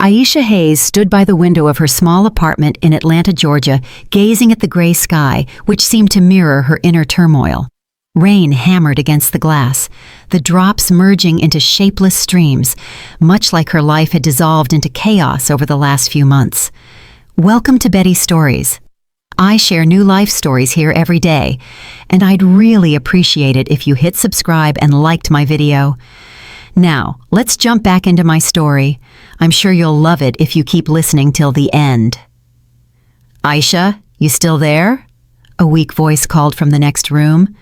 Aisha Hayes stood by the window of her small apartment in Atlanta, Georgia, gazing at the gray sky, which seemed to mirror her inner turmoil. Rain hammered against the glass, the drops merging into shapeless streams, much like her life had dissolved into chaos over the last few months. Welcome to Betty's Stories. I share new life stories here every day, and I'd really appreciate it if you hit subscribe and liked my video. Now, let's jump back into my story. I'm sure you'll love it if you keep listening till the end. Aisha, you still there? A weak voice called from the next room.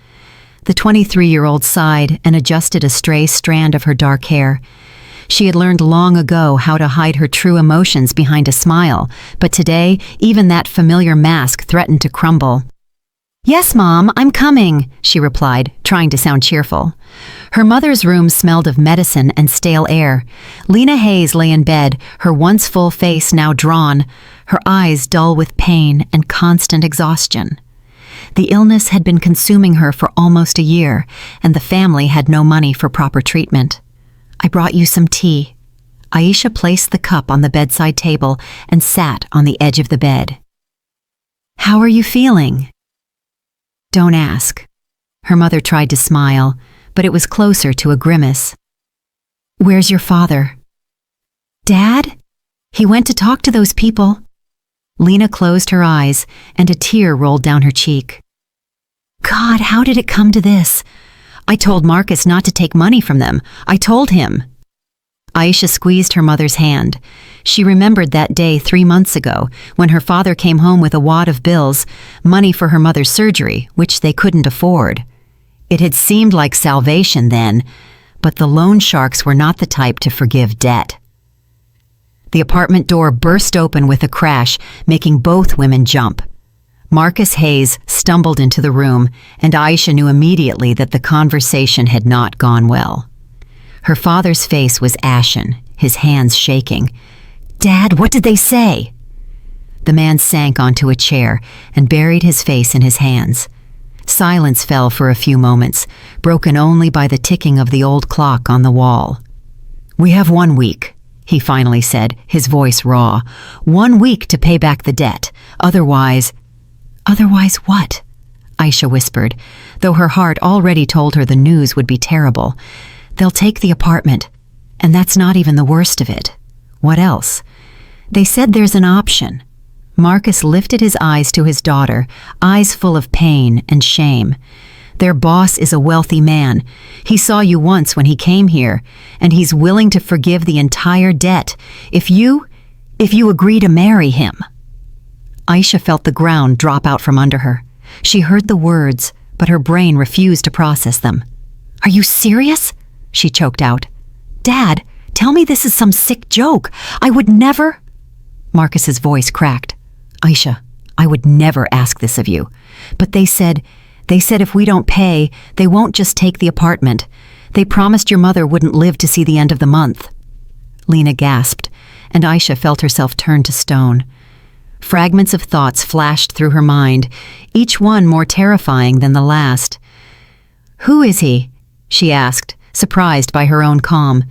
The 23-year-old sighed and adjusted a stray strand of her dark hair. She had learned long ago how to hide her true emotions behind a smile, but today, even that familiar mask threatened to crumble. "Yes, Mom, I'm coming," she replied, trying to sound cheerful. Her mother's room smelled of medicine and stale air. Lena Hayes lay in bed, her once full face now drawn, her eyes dull with pain and constant exhaustion. The illness had been consuming her for almost a year, and the family had no money for proper treatment. "I brought you some tea." Aisha placed the cup on the bedside table and sat on the edge of the bed. "How are you feeling?" "Don't ask." Her mother tried to smile, but it was closer to a grimace. "Where's your father?" "Dad? He went to talk to those people." Lena closed her eyes, and a tear rolled down her cheek. "God, how did it come to this? I told Marcus not to take money from them. I told him." Aisha squeezed her mother's hand. She remembered that day 3 months ago when her father came home with a wad of bills, money for her mother's surgery, which they couldn't afford. It had seemed like salvation then, but the loan sharks were not the type to forgive debt. The apartment door burst open with a crash, making both women jump. Marcus Hayes stumbled into the room, and Aisha knew immediately that the conversation had not gone well. Her father's face was ashen, his hands shaking. "Dad, what did they say?" The man sank onto a chair and buried his face in his hands. Silence fell for a few moments, broken only by the ticking of the old clock on the wall. "We have 1 week," he finally said, his voice raw. "1 week to pay back the debt. Otherwise—" "Otherwise what?" Aisha whispered, though her heart already told her the news would be terrible. "They'll take the apartment, and that's not even the worst of it." "What else?" "They said there's an option." Marcus lifted his eyes to his daughter, eyes full of pain and shame. "Their boss is a wealthy man. He saw you once when he came here, and he's willing to forgive the entire debt if you agree to marry him." Aisha felt the ground drop out from under her. She heard the words, but her brain refused to process them. "Are you serious?" she choked out. "Dad, tell me this is some sick joke. I would never—" Marcus's voice cracked. "Aisha, I would never ask this of you. But they said if we don't pay, they won't just take the apartment. They promised your mother wouldn't live to see the end of the month." Lena gasped, and Aisha felt herself turn to stone. Fragments of thoughts flashed through her mind, each one more terrifying than the last. "Who is he?" she asked, surprised by her own calm.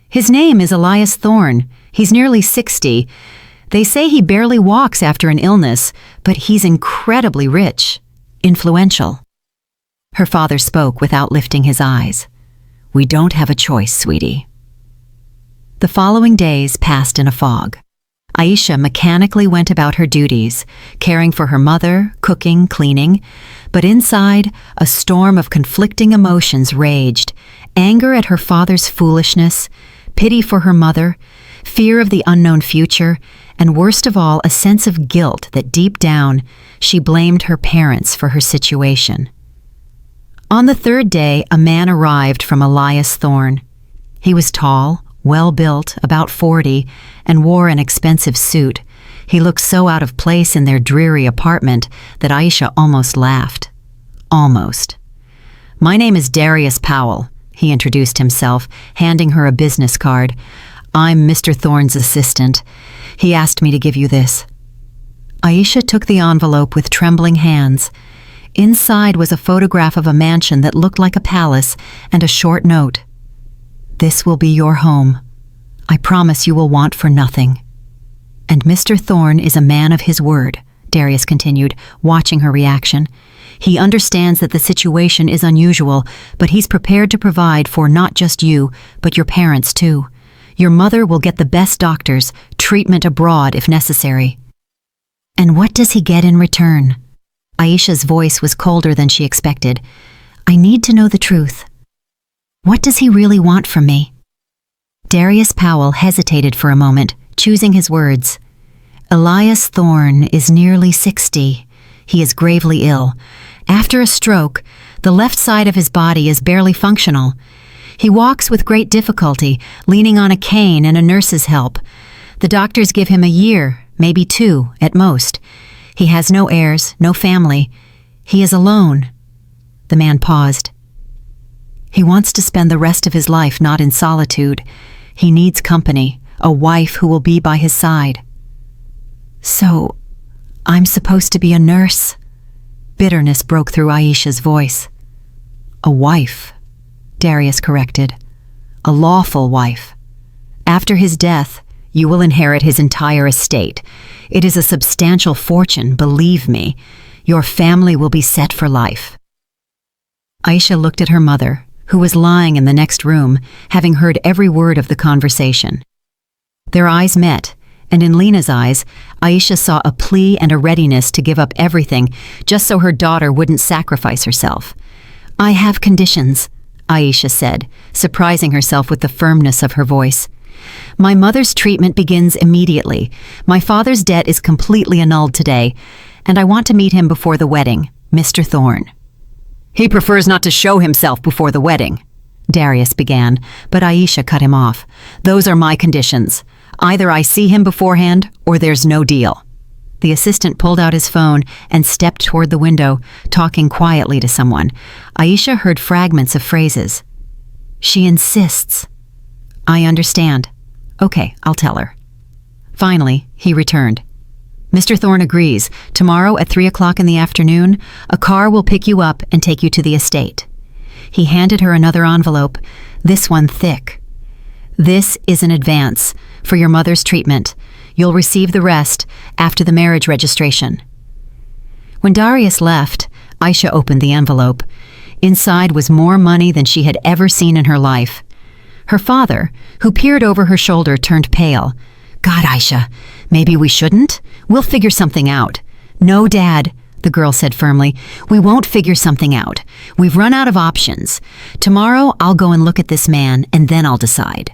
"His name is Elias Thorne. He's nearly 60. They say he barely walks after an illness, but he's incredibly rich, influential." Her father spoke without lifting his eyes. "We don't have a choice, sweetie." The following days passed in a fog. Aisha mechanically went about her duties, caring for her mother, cooking, cleaning, but inside, a storm of conflicting emotions raged: anger at her father's foolishness, pity for her mother, fear of the unknown future, and worst of all, a sense of guilt that deep down she blamed her parents for her situation. On the 3rd day, a man arrived from Elias Thorne. He was tall, well-built, about 40, and wore an expensive suit. He looked so out of place in their dreary apartment that Aisha almost laughed. Almost. "My name is Darius Powell," he introduced himself, handing her a business card. "I'm Mr. Thorne's assistant. He asked me to give you this." Aisha took the envelope with trembling hands. Inside was a photograph of a mansion that looked like a palace and a short note. "This will be your home. I promise you will want for nothing." "And Mr. Thorne is a man of his word," Darius continued, watching her reaction. "He understands that the situation is unusual, but he's prepared to provide for not just you, but your parents too. Your mother will get the best doctors, treatment abroad if necessary." "And what does he get in return?" Aisha's voice was colder than she expected. "I need to know the truth. What does he really want from me?" Darius Powell hesitated for a moment, choosing his words. "Elias Thorne is nearly 60. He is gravely ill. After a stroke, the left side of his body is barely functional. He walks with great difficulty, leaning on a cane and a nurse's help. The doctors give him a year, maybe 2 at most. He has no heirs, no family. He is alone." The man paused. "He wants to spend the rest of his life not in solitude. He needs company, a wife who will be by his side." "So, I'm supposed to be a nurse?" Bitterness broke through Aisha's voice. "A wife," Darius corrected. "A lawful wife. After his death, you will inherit his entire estate. It is a substantial fortune, believe me. Your family will be set for life." Aisha looked at her mother, who was lying in the next room, having heard every word of the conversation. Their eyes met, and in Lena's eyes, Aisha saw a plea and a readiness to give up everything just so her daughter wouldn't sacrifice herself. "I have conditions," Aisha said, surprising herself with the firmness of her voice. "My mother's treatment begins immediately. My father's debt is completely annulled today, and I want to meet him before the wedding, Mr. Thorne." "He prefers not to show himself before the wedding," Darius began, but Aisha cut him off. "Those are my conditions. Either I see him beforehand, or there's no deal." The assistant pulled out his phone and stepped toward the window, talking quietly to someone. Aisha heard fragments of phrases. "She insists." "I understand. Okay, I'll tell her." Finally, he returned. "Mr. Thorne agrees. Tomorrow at 3 o'clock in the afternoon, a car will pick you up and take you to the estate." He handed her another envelope, this one thick. "This is an advance for your mother's treatment. You'll receive the rest after the marriage registration." When Darius left, Aisha opened the envelope. Inside was more money than she had ever seen in her life. Her father, who peered over her shoulder, turned pale. "God, Aisha, maybe we shouldn't? We'll figure something out." "No, Dad," the girl said firmly. "We won't figure something out. We've run out of options. Tomorrow I'll go and look at this man, and then I'll decide."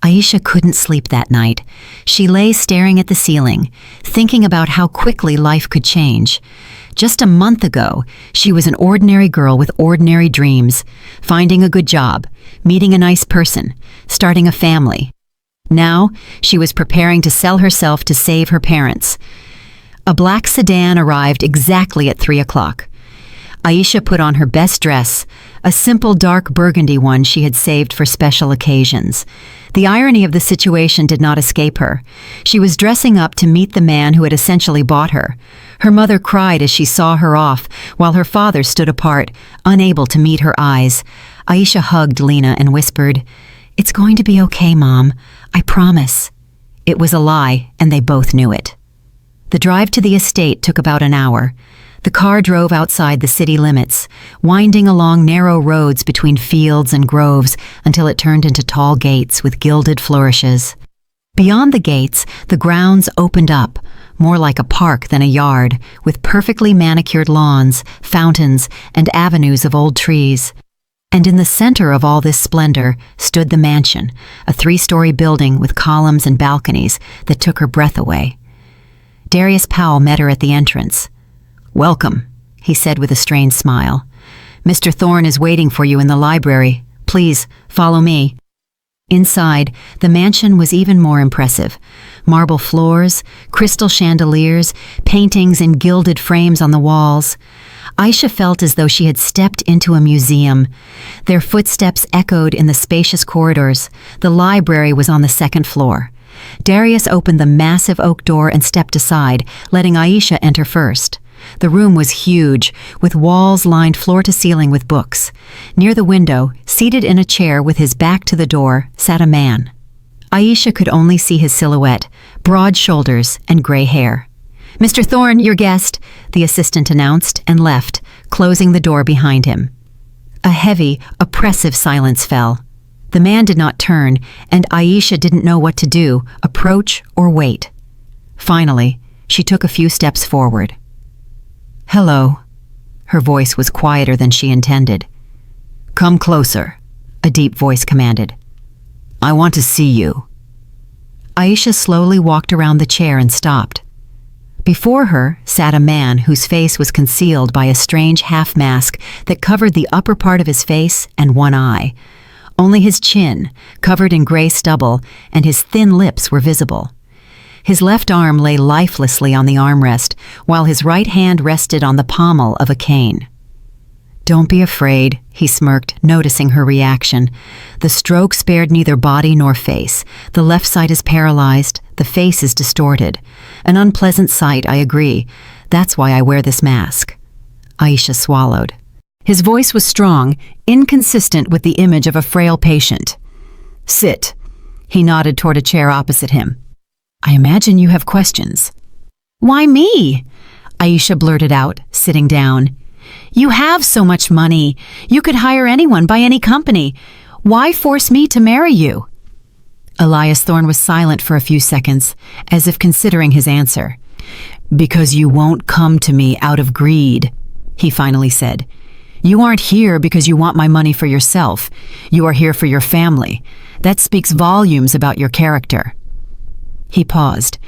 Aisha couldn't sleep that night. She lay staring at the ceiling, thinking about how quickly life could change. Just a month ago, she was an ordinary girl with ordinary dreams, finding a good job, meeting a nice person, starting a family. Now, she was preparing to sell herself to save her parents. A black sedan arrived exactly at 3 o'clock. Aisha put on her best dress, a simple dark burgundy one she had saved for special occasions. The irony of the situation did not escape her. She was dressing up to meet the man who had essentially bought her. Her mother cried as she saw her off, while her father stood apart, unable to meet her eyes. Aisha hugged Lena and whispered, "It's going to be okay, Mom. I promise." It was a lie, and they both knew it. The drive to the estate took about an hour. The car drove outside the city limits, winding along narrow roads between fields and groves until it turned into tall gates with gilded flourishes. Beyond the gates, the grounds opened up, more like a park than a yard, with perfectly manicured lawns, fountains, and avenues of old trees. And in the center of all this splendor stood the mansion, a 3-story building with columns and balconies that took her breath away. Darius Powell met her at the entrance. "Welcome," he said with a strained smile. "Mr. Thorne is waiting for you in the library. Please, follow me." Inside, the mansion was even more impressive. Marble floors, crystal chandeliers, paintings in gilded frames on the walls. Aisha felt as though she had stepped into a museum. Their footsteps echoed in the spacious corridors. The library was on the 2nd floor. Darius opened the massive oak door and stepped aside, letting Aisha enter first. The room was huge, with walls lined floor to ceiling with books. Near the window, seated in a chair with his back to the door, sat a man. Aisha could only see his silhouette, broad shoulders, and gray hair. "Mr. Thorne, your guest," the assistant announced and left, closing the door behind him. A heavy, oppressive silence fell. The man did not turn, and Aisha didn't know what to do, approach or wait. Finally, she took a few steps forward. "Hello." Her voice was quieter than she intended. "Come closer," a deep voice commanded. "I want to see you." Aisha slowly walked around the chair and stopped. Before her sat a man whose face was concealed by a strange half-mask that covered the upper part of his face and one eye. Only his chin, covered in gray stubble, and his thin lips were visible. His left arm lay lifelessly on the armrest, while his right hand rested on the pommel of a cane. "Don't be afraid," he smirked, noticing her reaction. "The stroke spared neither body nor face. The left side is paralyzed, the face is distorted. An unpleasant sight, I agree. That's why I wear this mask." Aisha swallowed. His voice was strong, inconsistent with the image of a frail patient. "Sit." He nodded toward a chair opposite him. "I imagine you have questions." "Why me?" Aisha blurted out, sitting down. "You have so much money. You could hire anyone by any company. Why force me to marry you?" Elias Thorne was silent for a few seconds, as if considering his answer. "Because you won't come to me out of greed," he finally said. "You aren't here because you want my money for yourself. You are here for your family. That speaks volumes about your character." He paused.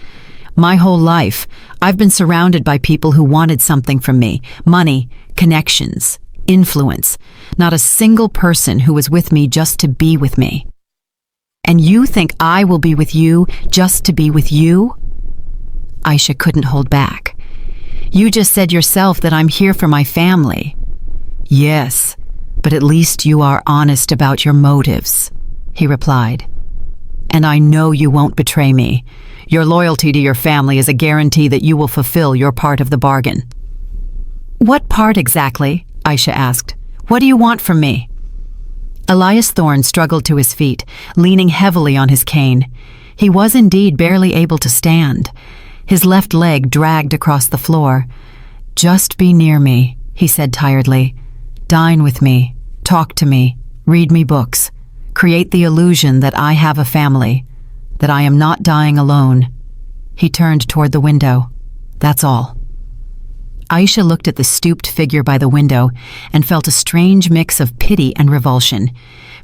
"My whole life, I've been surrounded by people who wanted something from me. Money, connections, influence. Not a single person who was with me just to be with me. And you think I will be with you just to be with you?" Aisha couldn't hold back. "You just said yourself that I'm here for my family." "Yes, but at least you are honest about your motives," he replied. "And I know you won't betray me. Your loyalty to your family is a guarantee that you will fulfill your part of the bargain." "What part exactly?" Aisha asked. "What do you want from me?" Elias Thorne struggled to his feet, leaning heavily on his cane. He was indeed barely able to stand. His left leg dragged across the floor. "Just be near me," he said tiredly. "Dine with me, talk to me, read me books. Create the illusion that I have a family, that I am not dying alone." He turned toward the window. "That's all." Aisha looked at the stooped figure by the window and felt a strange mix of pity and revulsion.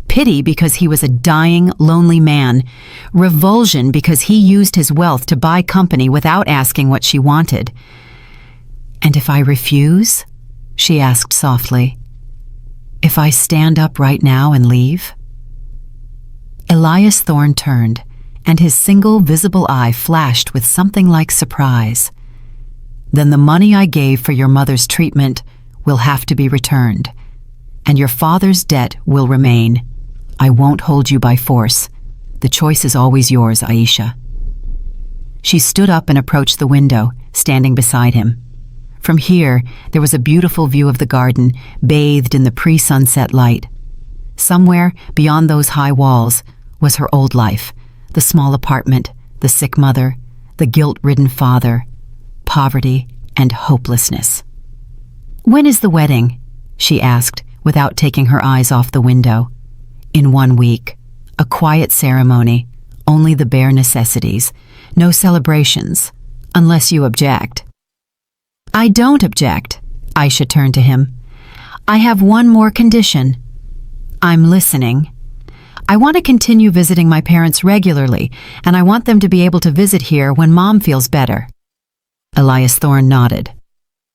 Pity because he was a dying, lonely man. Revulsion because he used his wealth to buy company without asking what she wanted. "And if I refuse?" she asked softly. "If I stand up right now and leave?" Elias Thorne turned, and his single visible eye flashed with something like surprise. "Then the money I gave for your mother's treatment will have to be returned, and your father's debt will remain. I won't hold you by force. The choice is always yours, Aisha." She stood up and approached the window, standing beside him. From here, there was a beautiful view of the garden, bathed in the pre-sunset light. Somewhere beyond those high walls was her old life, the small apartment, the sick mother, the guilt-ridden father, poverty and hopelessness. "When is the wedding?" she asked, without taking her eyes off the window. "In 1 week. A quiet ceremony, only the bare necessities. No celebrations, unless you object." "I don't object," Aisha turned to him. "I have one more condition." "I'm listening." "I want to continue visiting my parents regularly, and I want them to be able to visit here when Mom feels better." Elias Thorne nodded.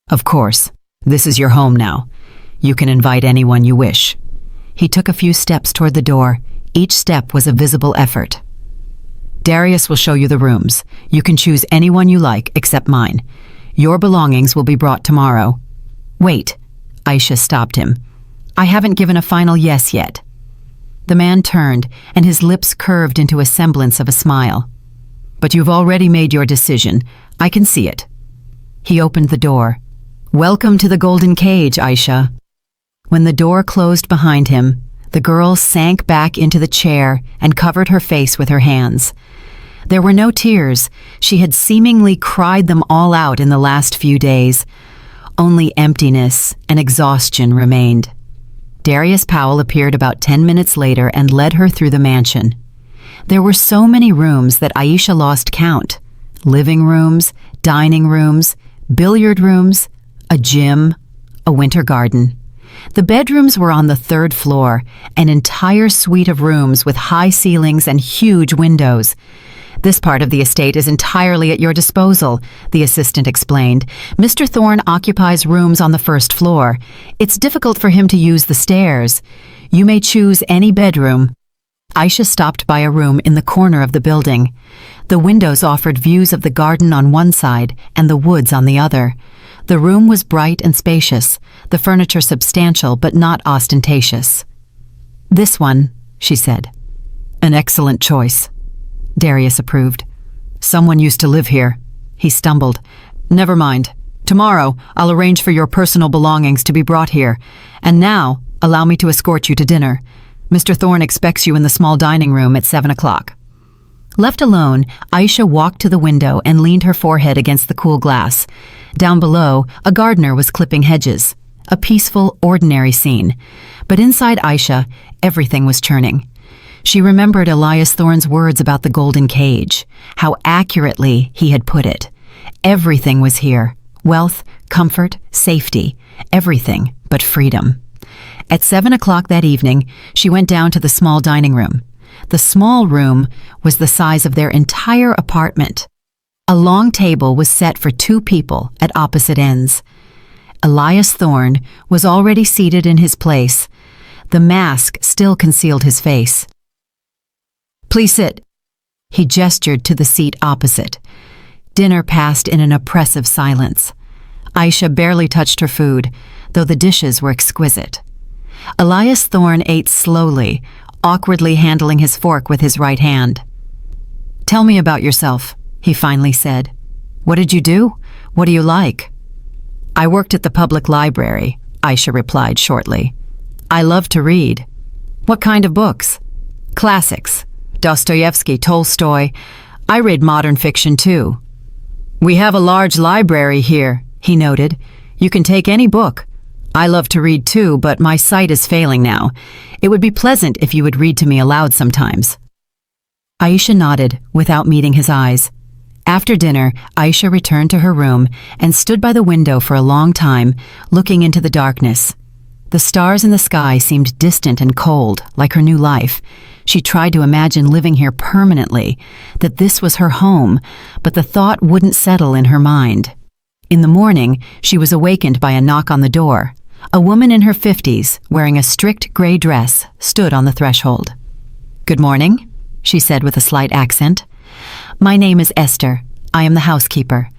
"Of course, this is your home now. You can invite anyone you wish." He took a few steps toward the door. Each step was a visible effort. "Darius will show you the rooms. You can choose anyone you like except mine. Your belongings will be brought tomorrow." "Wait," Aisha stopped him. "I haven't given a final yes yet." The man turned, and his lips curved into a semblance of a smile. "But you've already made your decision. I can see it." He opened the door. "Welcome to the golden cage, Aisha." When the door closed behind him, The girl sank back into the chair and covered her face with her hands. There were no tears. She had seemingly cried them all out in the last few days. Only emptiness and exhaustion remained. Darius Powell appeared about 10 minutes later and led her through the mansion. There were so many rooms that Aisha lost count. Living rooms, dining rooms, billiard rooms, a gym, a winter garden. The bedrooms were on the 3rd floor, an entire suite of rooms with high ceilings and huge windows. "This part of the estate is entirely at your disposal," the assistant explained. "Mr. Thorne occupies rooms on the 1st floor. It's difficult for him to use the stairs. You may choose any bedroom." Aisha stopped by a room in the corner of the building. The windows offered views of the garden on one side and the woods on the other. The room was bright and spacious, the furniture substantial but not ostentatious. "This one," she said. "An excellent choice," Darius approved. "Someone used to live here." He stumbled. "Never mind. Tomorrow, I'll arrange for your personal belongings to be brought here. And now, allow me to escort you to dinner. Mr. Thorne expects you in the small dining room at 7 o'clock. Left alone, Aisha walked to the window and leaned her forehead against the cool glass. Down below, a gardener was clipping hedges. A peaceful, ordinary scene. But inside Aisha, everything was churning. She remembered Elias Thorne's words about the golden cage, how accurately he had put it. Everything was here. Wealth, comfort, safety. Everything but freedom. At 7 o'clock that evening, she went down to the small dining room. The small room was the size of their entire apartment. A long table was set for 2 people at opposite ends. Elias Thorne was already seated in his place. The mask still concealed his face. "Please sit." He gestured to the seat opposite. Dinner passed in an oppressive silence. Aisha barely touched her food, though the dishes were exquisite. Elias Thorne ate slowly, awkwardly handling his fork with his right hand. "Tell me about yourself," he finally said. "What did you do? What do you like?" "I worked at the public library," Aisha replied shortly. "I love to read." "What kind of books?" "Classics. Dostoevsky, Tolstoy. I read modern fiction too." "We have a large library here," he noted. "You can take any book. I love to read too, but my sight is failing now. It would be pleasant if you would read to me aloud sometimes." Aisha nodded without meeting his eyes. After dinner, Aisha returned to her room and stood by the window for a long time, looking into the darkness. The stars in the sky seemed distant and cold, like her new life. She tried to imagine living here permanently, that this was her home, but the thought wouldn't settle in her mind. In the morning, she was awakened by a knock on the door. A woman in her 50s, wearing a strict gray dress, stood on the threshold. "Good morning," she said with a slight accent. "My name is Esther. I am the housekeeper.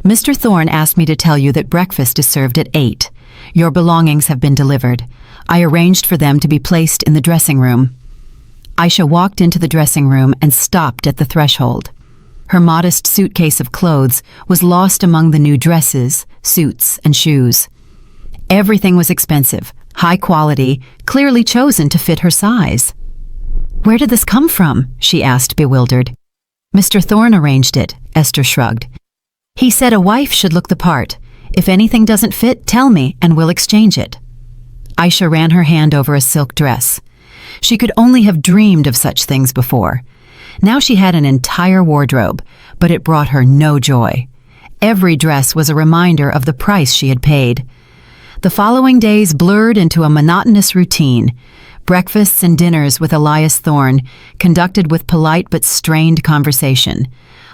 Mr. Thorne asked me to tell you that breakfast is served at 8. Your belongings have been delivered. I arranged for them to be placed in the dressing room." Aisha walked into the dressing room and stopped at the threshold. Her modest suitcase of clothes was lost among the new dresses, suits, and shoes. Everything was expensive, high quality, clearly chosen to fit her size. "Where did this come from?" she asked, bewildered. "Mr. Thorne arranged it," Esther shrugged. "He said a wife should look the part. If anything doesn't fit, tell me and we'll exchange it." Aisha ran her hand over a silk dress. She could only have dreamed of such things before. Now she had an entire wardrobe, but it brought her no joy. Every dress was a reminder of the price she had paid. The following days blurred into a monotonous routine. Breakfasts and dinners with Elias Thorne, conducted with polite but strained conversation.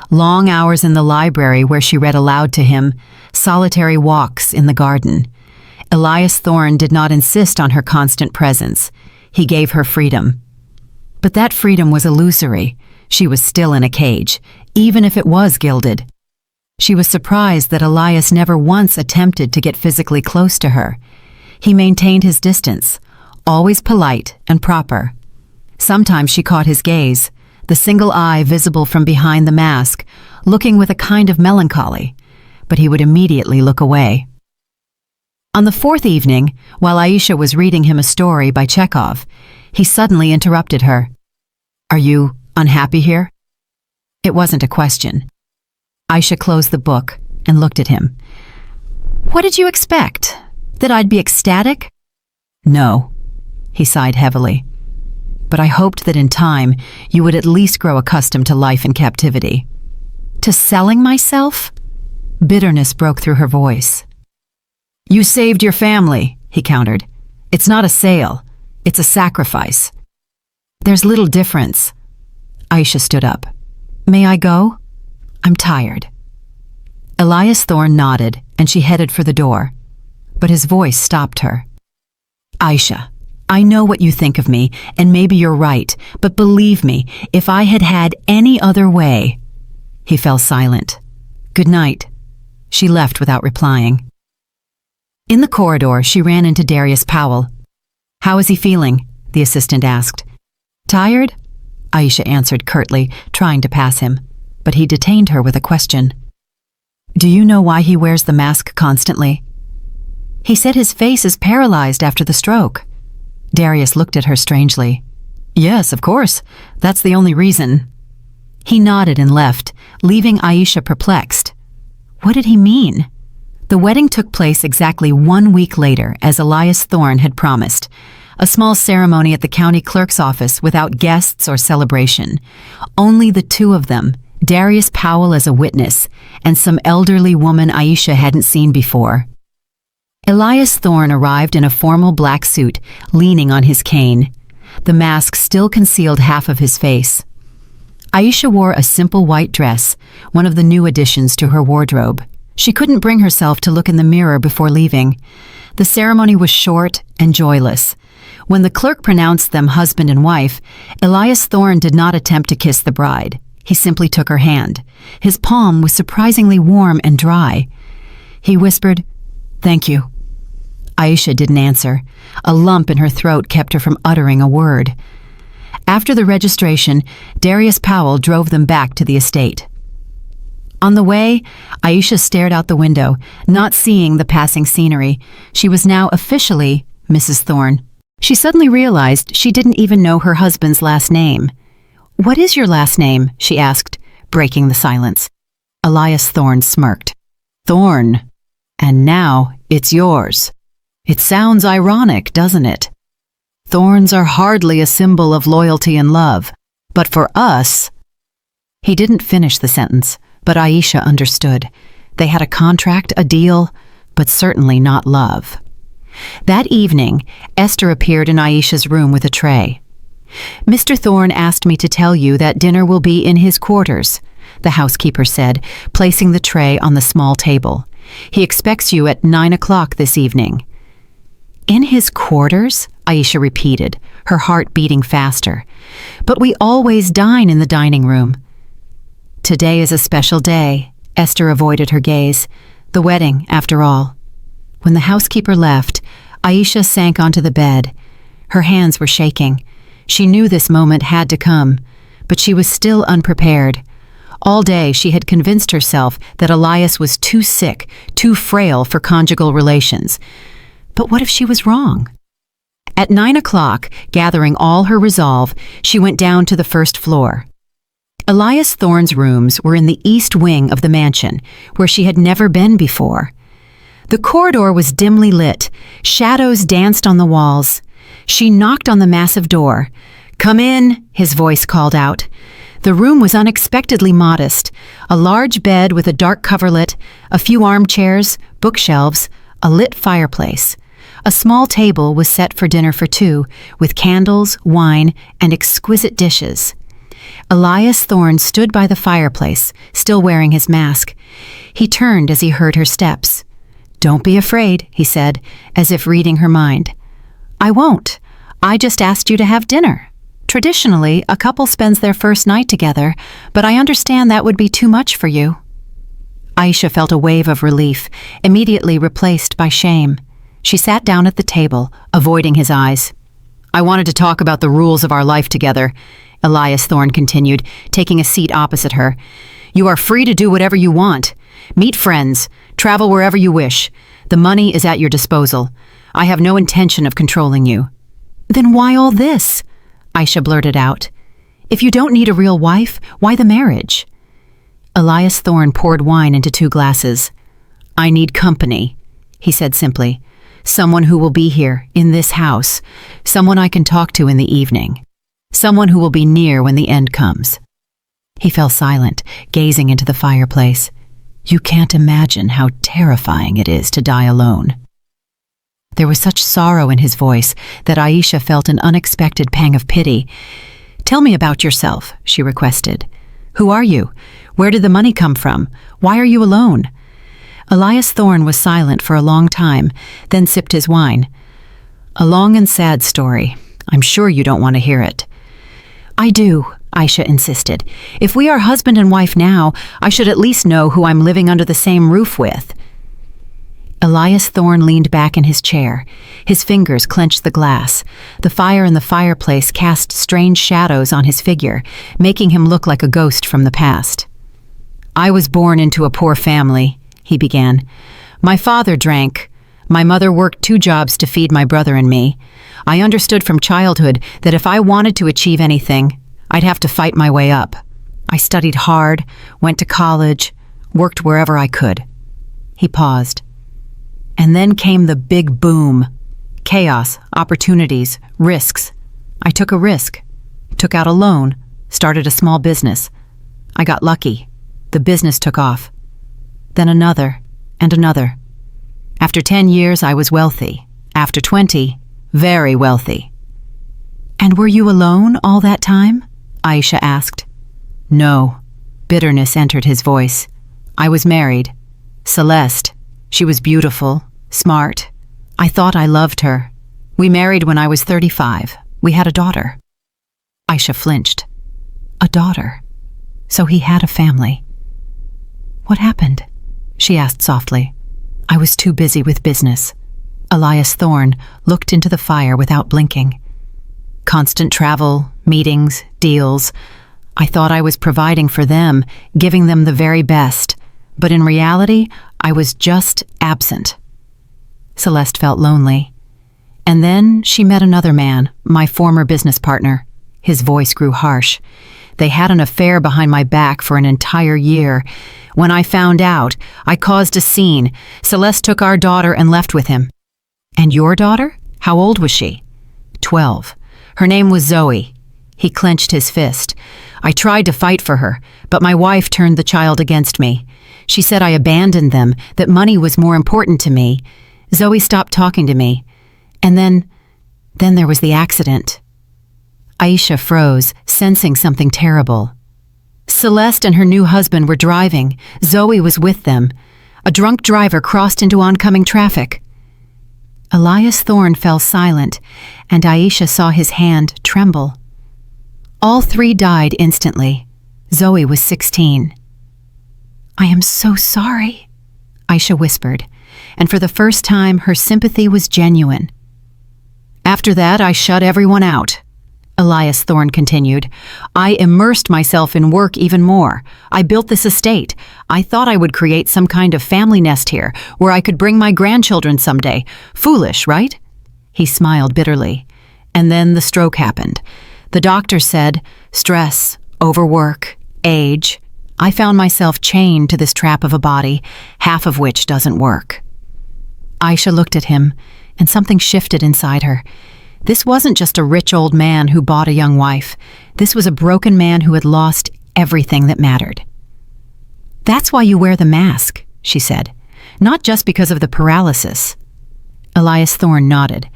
Long hours in the library where she read aloud to him. Solitary walks in the garden. Elias Thorne did not insist on her constant presence. He gave her freedom. But that freedom was illusory. She was still in a cage, even if it was gilded. She was surprised that Elias never once attempted to get physically close to her. He maintained his distance, always polite and proper. Sometimes she caught his gaze, the single eye visible from behind the mask, looking with a kind of melancholy, but he would immediately look away. On the 4th evening, while Aisha was reading him a story by Chekhov, He suddenly interrupted her. Are you unhappy here? It wasn't a question. Aisha closed the book and looked at him. What did you expect? That I'd be ecstatic? No, he sighed heavily. But I hoped that in time you would at least grow accustomed to life in captivity. To selling myself? Bitterness broke through her voice. You saved your family, he countered. It's not a sale, it's a sacrifice. There's little difference. Aisha stood up. May I go? I'm tired. Elias Thorne nodded and she headed for the door, but his voice stopped her. Aisha, I know what you think of me, and maybe you're right, but believe me, if I had had any other way... He fell silent. Good night. She left without replying. In the corridor, she ran into Darius Powell. How is he feeling? The assistant asked. Tired? Aisha answered curtly, trying to pass him, but he detained her with a question. Do you know why he wears the mask constantly? He said his face is paralyzed after the stroke. Darius looked at her strangely. Yes, of course. That's the only reason. He nodded and left, leaving Aisha perplexed. What did he mean? The wedding took place exactly 1 week later, as Elias Thorne had promised. A small ceremony at the county clerk's office without guests or celebration. Only the two of them, Darius Powell as a witness, and some elderly woman Aisha hadn't seen before. Elias Thorne arrived in a formal black suit, leaning on his cane. The mask still concealed half of his face. Aisha wore a simple white dress, one of the new additions to her wardrobe. She couldn't bring herself to look in the mirror before leaving. The ceremony was short and joyless. When the clerk pronounced them husband and wife, Elias Thorne did not attempt to kiss the bride. He simply took her hand. His palm was surprisingly warm and dry. He whispered, "Thank you." Aisha didn't answer. A lump in her throat kept her from uttering a word. After the registration, Darius Powell drove them back to the estate. On the way, Aisha stared out the window, not seeing the passing scenery. She was now officially Mrs. Thorne. She suddenly realized she didn't even know her husband's last name. "What is your last name?" she asked, breaking the silence. Elias Thorne smirked. "Thorne. And now it's yours. It sounds ironic, doesn't it? Thorns are hardly a symbol of loyalty and love, but for us..." He didn't finish the sentence, but Aisha understood. They had a contract, a deal, but certainly not love. That evening, Esther appeared in Aisha's room with a tray. "Mr. Thorne asked me to tell you that dinner will be in his quarters," the housekeeper said, placing the tray on the small table. "He expects you at 9 o'clock this evening." "In his quarters?" Aisha repeated, her heart beating faster. "But we always dine in the dining room." "Today is a special day." Esther avoided her gaze. "The wedding, after all." When the housekeeper left, Aisha sank onto the bed. Her hands were shaking. She knew this moment had to come, but she was still unprepared. All day she had convinced herself that Elias was too sick, too frail for conjugal relations. But what if she was wrong? At 9 o'clock, gathering all her resolve, she went down to the first floor. Elias Thorne's rooms were in the east wing of the mansion, where she had never been before. The corridor was dimly lit. Shadows danced on the walls. She knocked on the massive door. "Come in," his voice called out. The room was unexpectedly modest. A large bed with a dark coverlet, a few armchairs, bookshelves, a lit fireplace. A small table was set for dinner for two, with candles, wine, and exquisite dishes. Elias Thorne stood by the fireplace, still wearing his mask. He turned as he heard her steps. "Don't be afraid," he said, as if reading her mind. "I won't. I just asked you to have dinner. Traditionally, a couple spends their first night together, but I understand that would be too much for you." Aisha felt a wave of relief, immediately replaced by shame. She sat down at the table, avoiding his eyes. "I wanted to talk about the rules of our life together," Elias Thorne continued, taking a seat opposite her. "You are free to do whatever you want. Meet friends, travel wherever you wish. The money is at your disposal. I have no intention of controlling you." Then why all this? Aisha blurted out. If you don't need a real wife, why the marriage? Elias Thorne poured wine into 2 glasses. I need company, he said simply. Someone who will be here, in this house. Someone I can talk to in the evening. Someone who will be near when the end comes. He fell silent, gazing into the fireplace. You can't imagine how terrifying it is to die alone. There was such sorrow in his voice that Aisha felt an unexpected pang of pity. Tell me about yourself, she requested. Who are you? Where did the money come from? Why are you alone? Elias Thorne was silent for a long time, then sipped his wine. A long and sad story. I'm sure you don't want to hear it. I do, Aisha insisted. If we are husband and wife now, I should at least know who I'm living under the same roof with. Elias Thorne leaned back in his chair. His fingers clenched the glass. The fire in the fireplace cast strange shadows on his figure, making him look like a ghost from the past. I was born into a poor family, he began. My father drank. My mother worked 2 jobs to feed my brother and me. I understood from childhood that if I wanted to achieve anything, I'd have to fight my way up. I studied hard, went to college, worked wherever I could. He paused. And then came the big boom. Chaos, opportunities, risks. I took a risk, took out a loan, started a small business. I got lucky. The business took off. Then another, and another. After 10 years, I was wealthy. After 20, very wealthy. And were you alone all that time? Aisha asked. No. Bitterness entered his voice. I was married. Celeste. She was beautiful, smart. I thought I loved her. We married when I was 35. We had a daughter. Aisha flinched. A daughter. So he had a family. What happened? She asked softly. I was too busy with business. Elias Thorne looked into the fire without blinking. Constant travel, meetings, deals. I thought I was providing for them, giving them the very best. But in reality, I was just absent. Celeste felt lonely. And then she met another man, my former business partner. His voice grew harsh. They had an affair behind my back for an entire year. When I found out, I caused a scene. Celeste took our daughter and left with him. And your daughter? How old was she? 12. Her name was Zoe. He clenched his fist. I tried to fight for her, but my wife turned the child against me. She said I abandoned them, that money was more important to me. Zoe stopped talking to me. And then there was the accident. Aisha froze, sensing something terrible. Celeste and her new husband were driving. Zoe was with them. A drunk driver crossed into oncoming traffic. Elias Thorne fell silent, and Aisha saw his hand tremble. All 3 died instantly. Zoe was 16. I am so sorry, Aisha whispered, and for the first time her sympathy was genuine. After that, I shut everyone out. Elias Thorne continued. I immersed myself in work even more. I built this estate. I thought I would create some kind of family nest here, where I could bring my grandchildren someday. Foolish, right? He smiled bitterly. And then the stroke happened. The doctor said, stress, overwork, age. I found myself chained to this trap of a body, half of which doesn't work. Aisha looked at him, and something shifted inside her. This wasn't just a rich old man who bought a young wife. This was a broken man who had lost everything that mattered. That's why you wear the mask, she said. Not just because of the paralysis. Elias Thorne nodded.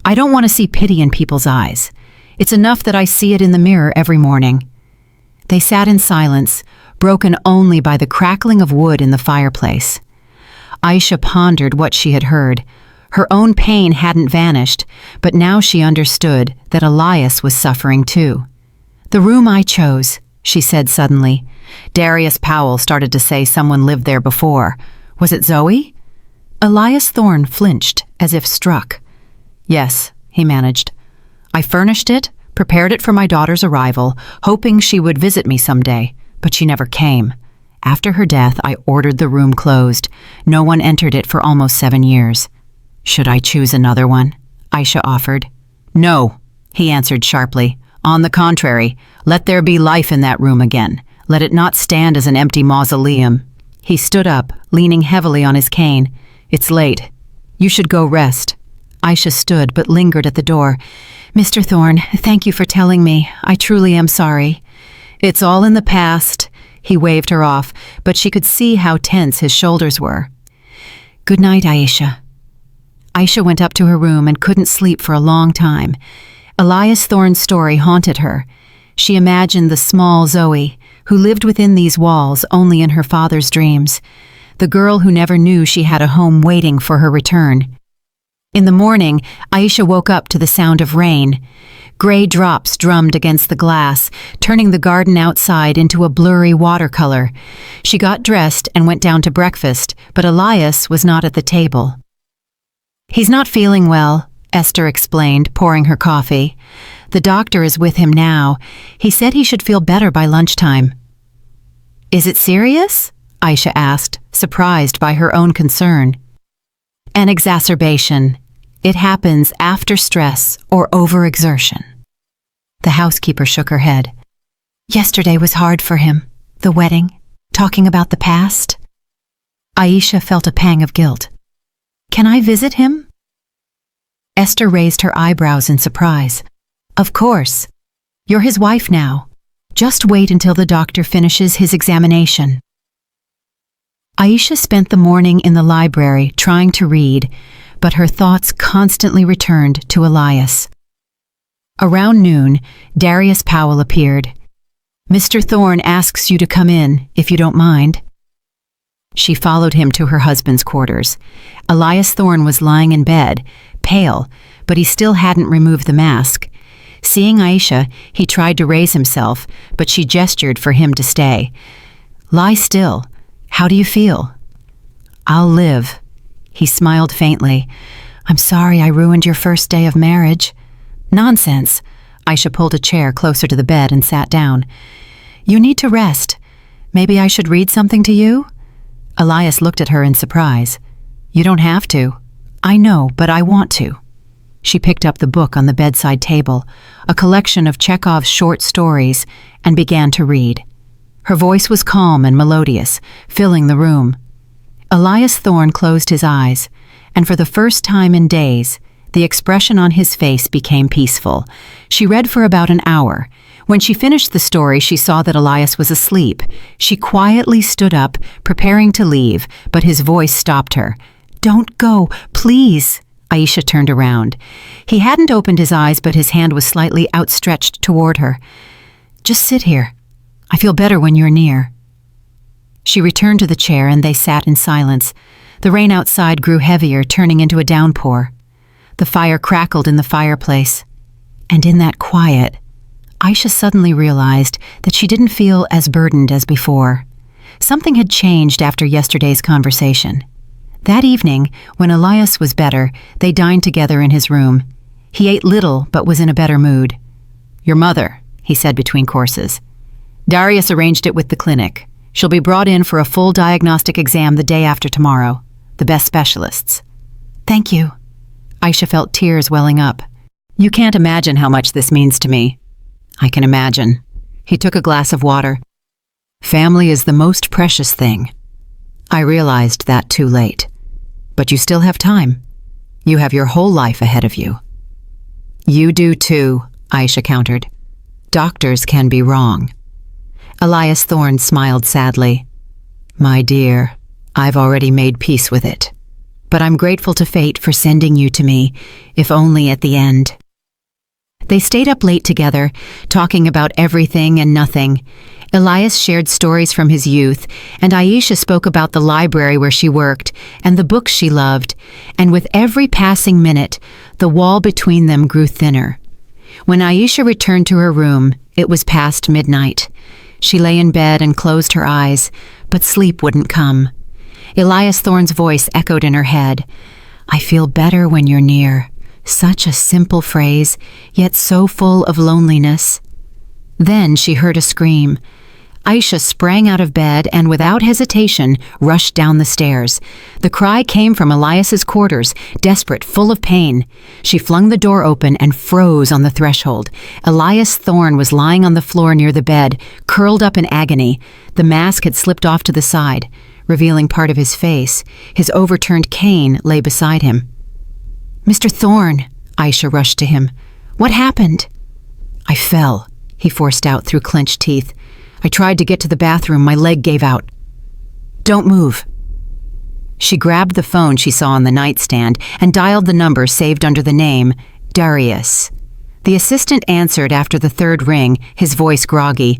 I don't want to see pity in people's eyes. It's enough that I see it in the mirror every morning. They sat in silence, broken only by the crackling of wood in the fireplace. Aisha pondered what she had heard. Her own pain hadn't vanished, but now she understood that Elias was suffering too. The room I chose, she said suddenly. Darius Powell started to say someone lived there before. Was it Zoe? Elias Thorne flinched, as if struck. Yes, he managed. I furnished it, prepared it for my daughter's arrival, hoping she would visit me someday, but she never came. After her death, I ordered the room closed. No one entered it for almost 7 years. Should I choose another one? Aisha offered. No, he answered sharply. On the contrary, let there be life in that room again. Let it not stand as an empty mausoleum. He stood up, leaning heavily on his cane. It's late. You should go rest. Aisha stood but lingered at the door. Mr. Thorne, thank you for telling me. I truly am sorry. It's all in the past. He waved her off, but she could see how tense his shoulders were. Good night, Aisha. Aisha went up to her room and couldn't sleep for a long time. Elias Thorne's story haunted her. She imagined the small Zoe, who lived within these walls only in her father's dreams, the girl who never knew she had a home waiting for her return. In the morning, Aisha woke up to the sound of rain. Gray drops drummed against the glass, turning the garden outside into a blurry watercolor. She got dressed and went down to breakfast, but Elias was not at the table. He's not feeling well, Esther explained, pouring her coffee. The doctor is with him now. He said he should feel better by lunchtime. Is it serious? Aisha asked, surprised by her own concern. An exacerbation. It happens after stress or overexertion. The housekeeper shook her head. Yesterday was hard for him. The wedding, talking about the past. Aisha felt a pang of guilt. Can I visit him? Esther raised her eyebrows in surprise. Of course. You're his wife now. Just wait until the doctor finishes his examination. Aisha spent the morning in the library trying to read, but her thoughts constantly returned to Elias. Around noon, Darius Powell appeared. Mr. Thorne asks you to come in, if you don't mind. She followed him to her husband's quarters. Elias Thorne was lying in bed, pale, but he still hadn't removed the mask. Seeing Aisha, he tried to raise himself, but she gestured for him to stay. Lie still. How do you feel? I'll live. He smiled faintly. I'm sorry I ruined your first day of marriage. Nonsense. Aisha pulled a chair closer to the bed and sat down. You need to rest. Maybe I should read something to you? Elias looked at her in surprise. You don't have to. I know, but I want to. She picked up the book on the bedside table, a collection of Chekhov's short stories, and began to read. Her voice was calm and melodious, filling the room. Elias Thorne closed his eyes, and for the first time in days, the expression on his face became peaceful. She read for about an hour. When she finished the story, she saw that Elias was asleep. She quietly stood up, preparing to leave, but his voice stopped her. Don't go, please. Aisha turned around. He hadn't opened his eyes, but his hand was slightly outstretched toward her. Just sit here. I feel better when you're near. She returned to the chair and they sat in silence. The rain outside grew heavier, turning into a downpour. The fire crackled in the fireplace. And in that quiet, Aisha suddenly realized that she didn't feel as burdened as before. Something had changed after yesterday's conversation. That evening, when Elias was better, they dined together in his room. He ate little, but was in a better mood. Your mother, he said between courses. Darius arranged it with the clinic. She'll be brought in for a full diagnostic exam the day after tomorrow. The best specialists. Thank you. Aisha felt tears welling up. You can't imagine how much this means to me. I can imagine. He took a glass of water. Family is the most precious thing. I realized that too late. But you still have time. You have your whole life ahead of you. You do too, Aisha countered. Doctors can be wrong. Elias Thorne smiled sadly. My dear, I've already made peace with it. But I'm grateful to fate for sending you to me, if only at the end. They stayed up late together, talking about everything and nothing. Elias shared stories from his youth, and Aisha spoke about the library where she worked and the books she loved, and with every passing minute, the wall between them grew thinner. When Aisha returned to her room, it was past midnight. She lay in bed and closed her eyes, but sleep wouldn't come. Elias Thorne's voice echoed in her head. I feel better when you're near. Such a simple phrase, yet so full of loneliness. Then she heard a scream. Aisha sprang out of bed and without hesitation rushed down the stairs. The cry came from Elias's quarters, desperate, full of pain. She flung the door open and froze on the threshold. Elias Thorne was lying on the floor near the bed, curled up in agony. The mask had slipped off to the side, revealing part of his face. His overturned cane lay beside him. "Mr. Thorne," Aisha rushed to him. "What happened?" "I fell," he forced out through clenched teeth. "I tried to get to the bathroom. My leg gave out." "Don't move." She grabbed the phone she saw on the nightstand and dialed the number saved under the name Darius. The assistant answered after the third ring, his voice groggy.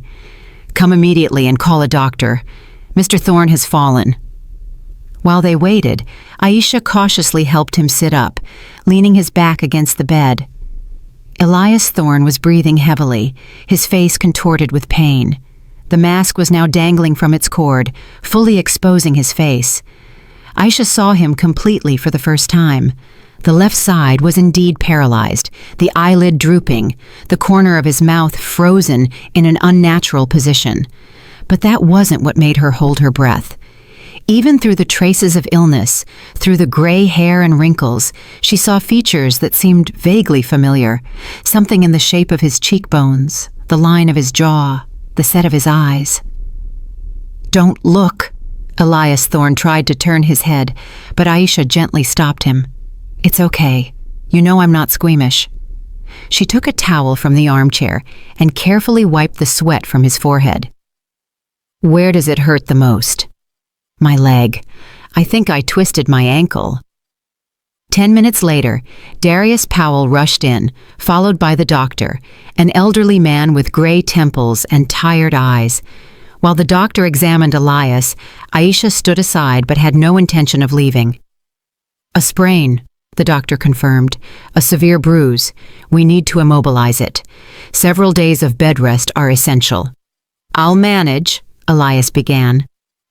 "Come immediately and call a doctor. Mr. Thorne has fallen." While they waited, Aisha cautiously helped him sit up, leaning his back against the bed. Elias Thorne was breathing heavily, his face contorted with pain. The mask was now dangling from its cord, fully exposing his face. Aisha saw him completely for the first time. The left side was indeed paralyzed, the eyelid drooping, the corner of his mouth frozen in an unnatural position. But that wasn't what made her hold her breath. Even through the traces of illness, through the gray hair and wrinkles, she saw features that seemed vaguely familiar, something in the shape of his cheekbones, the line of his jaw, the set of his eyes. "Don't look." Elias Thorne tried to turn his head, but Aisha gently stopped him. "It's okay. You know I'm not squeamish." She took a towel from the armchair and carefully wiped the sweat from his forehead. "Where does it hurt the most?" "My leg. I think I twisted my ankle." 10 minutes later, Darius Powell rushed in, followed by the doctor, an elderly man with gray temples and tired eyes. While the doctor examined Elias, Aisha stood aside but had no intention of leaving. "A sprain," the doctor confirmed, "a severe bruise. We need to immobilize it. Several days of bed rest are essential." "I'll manage," Elias began,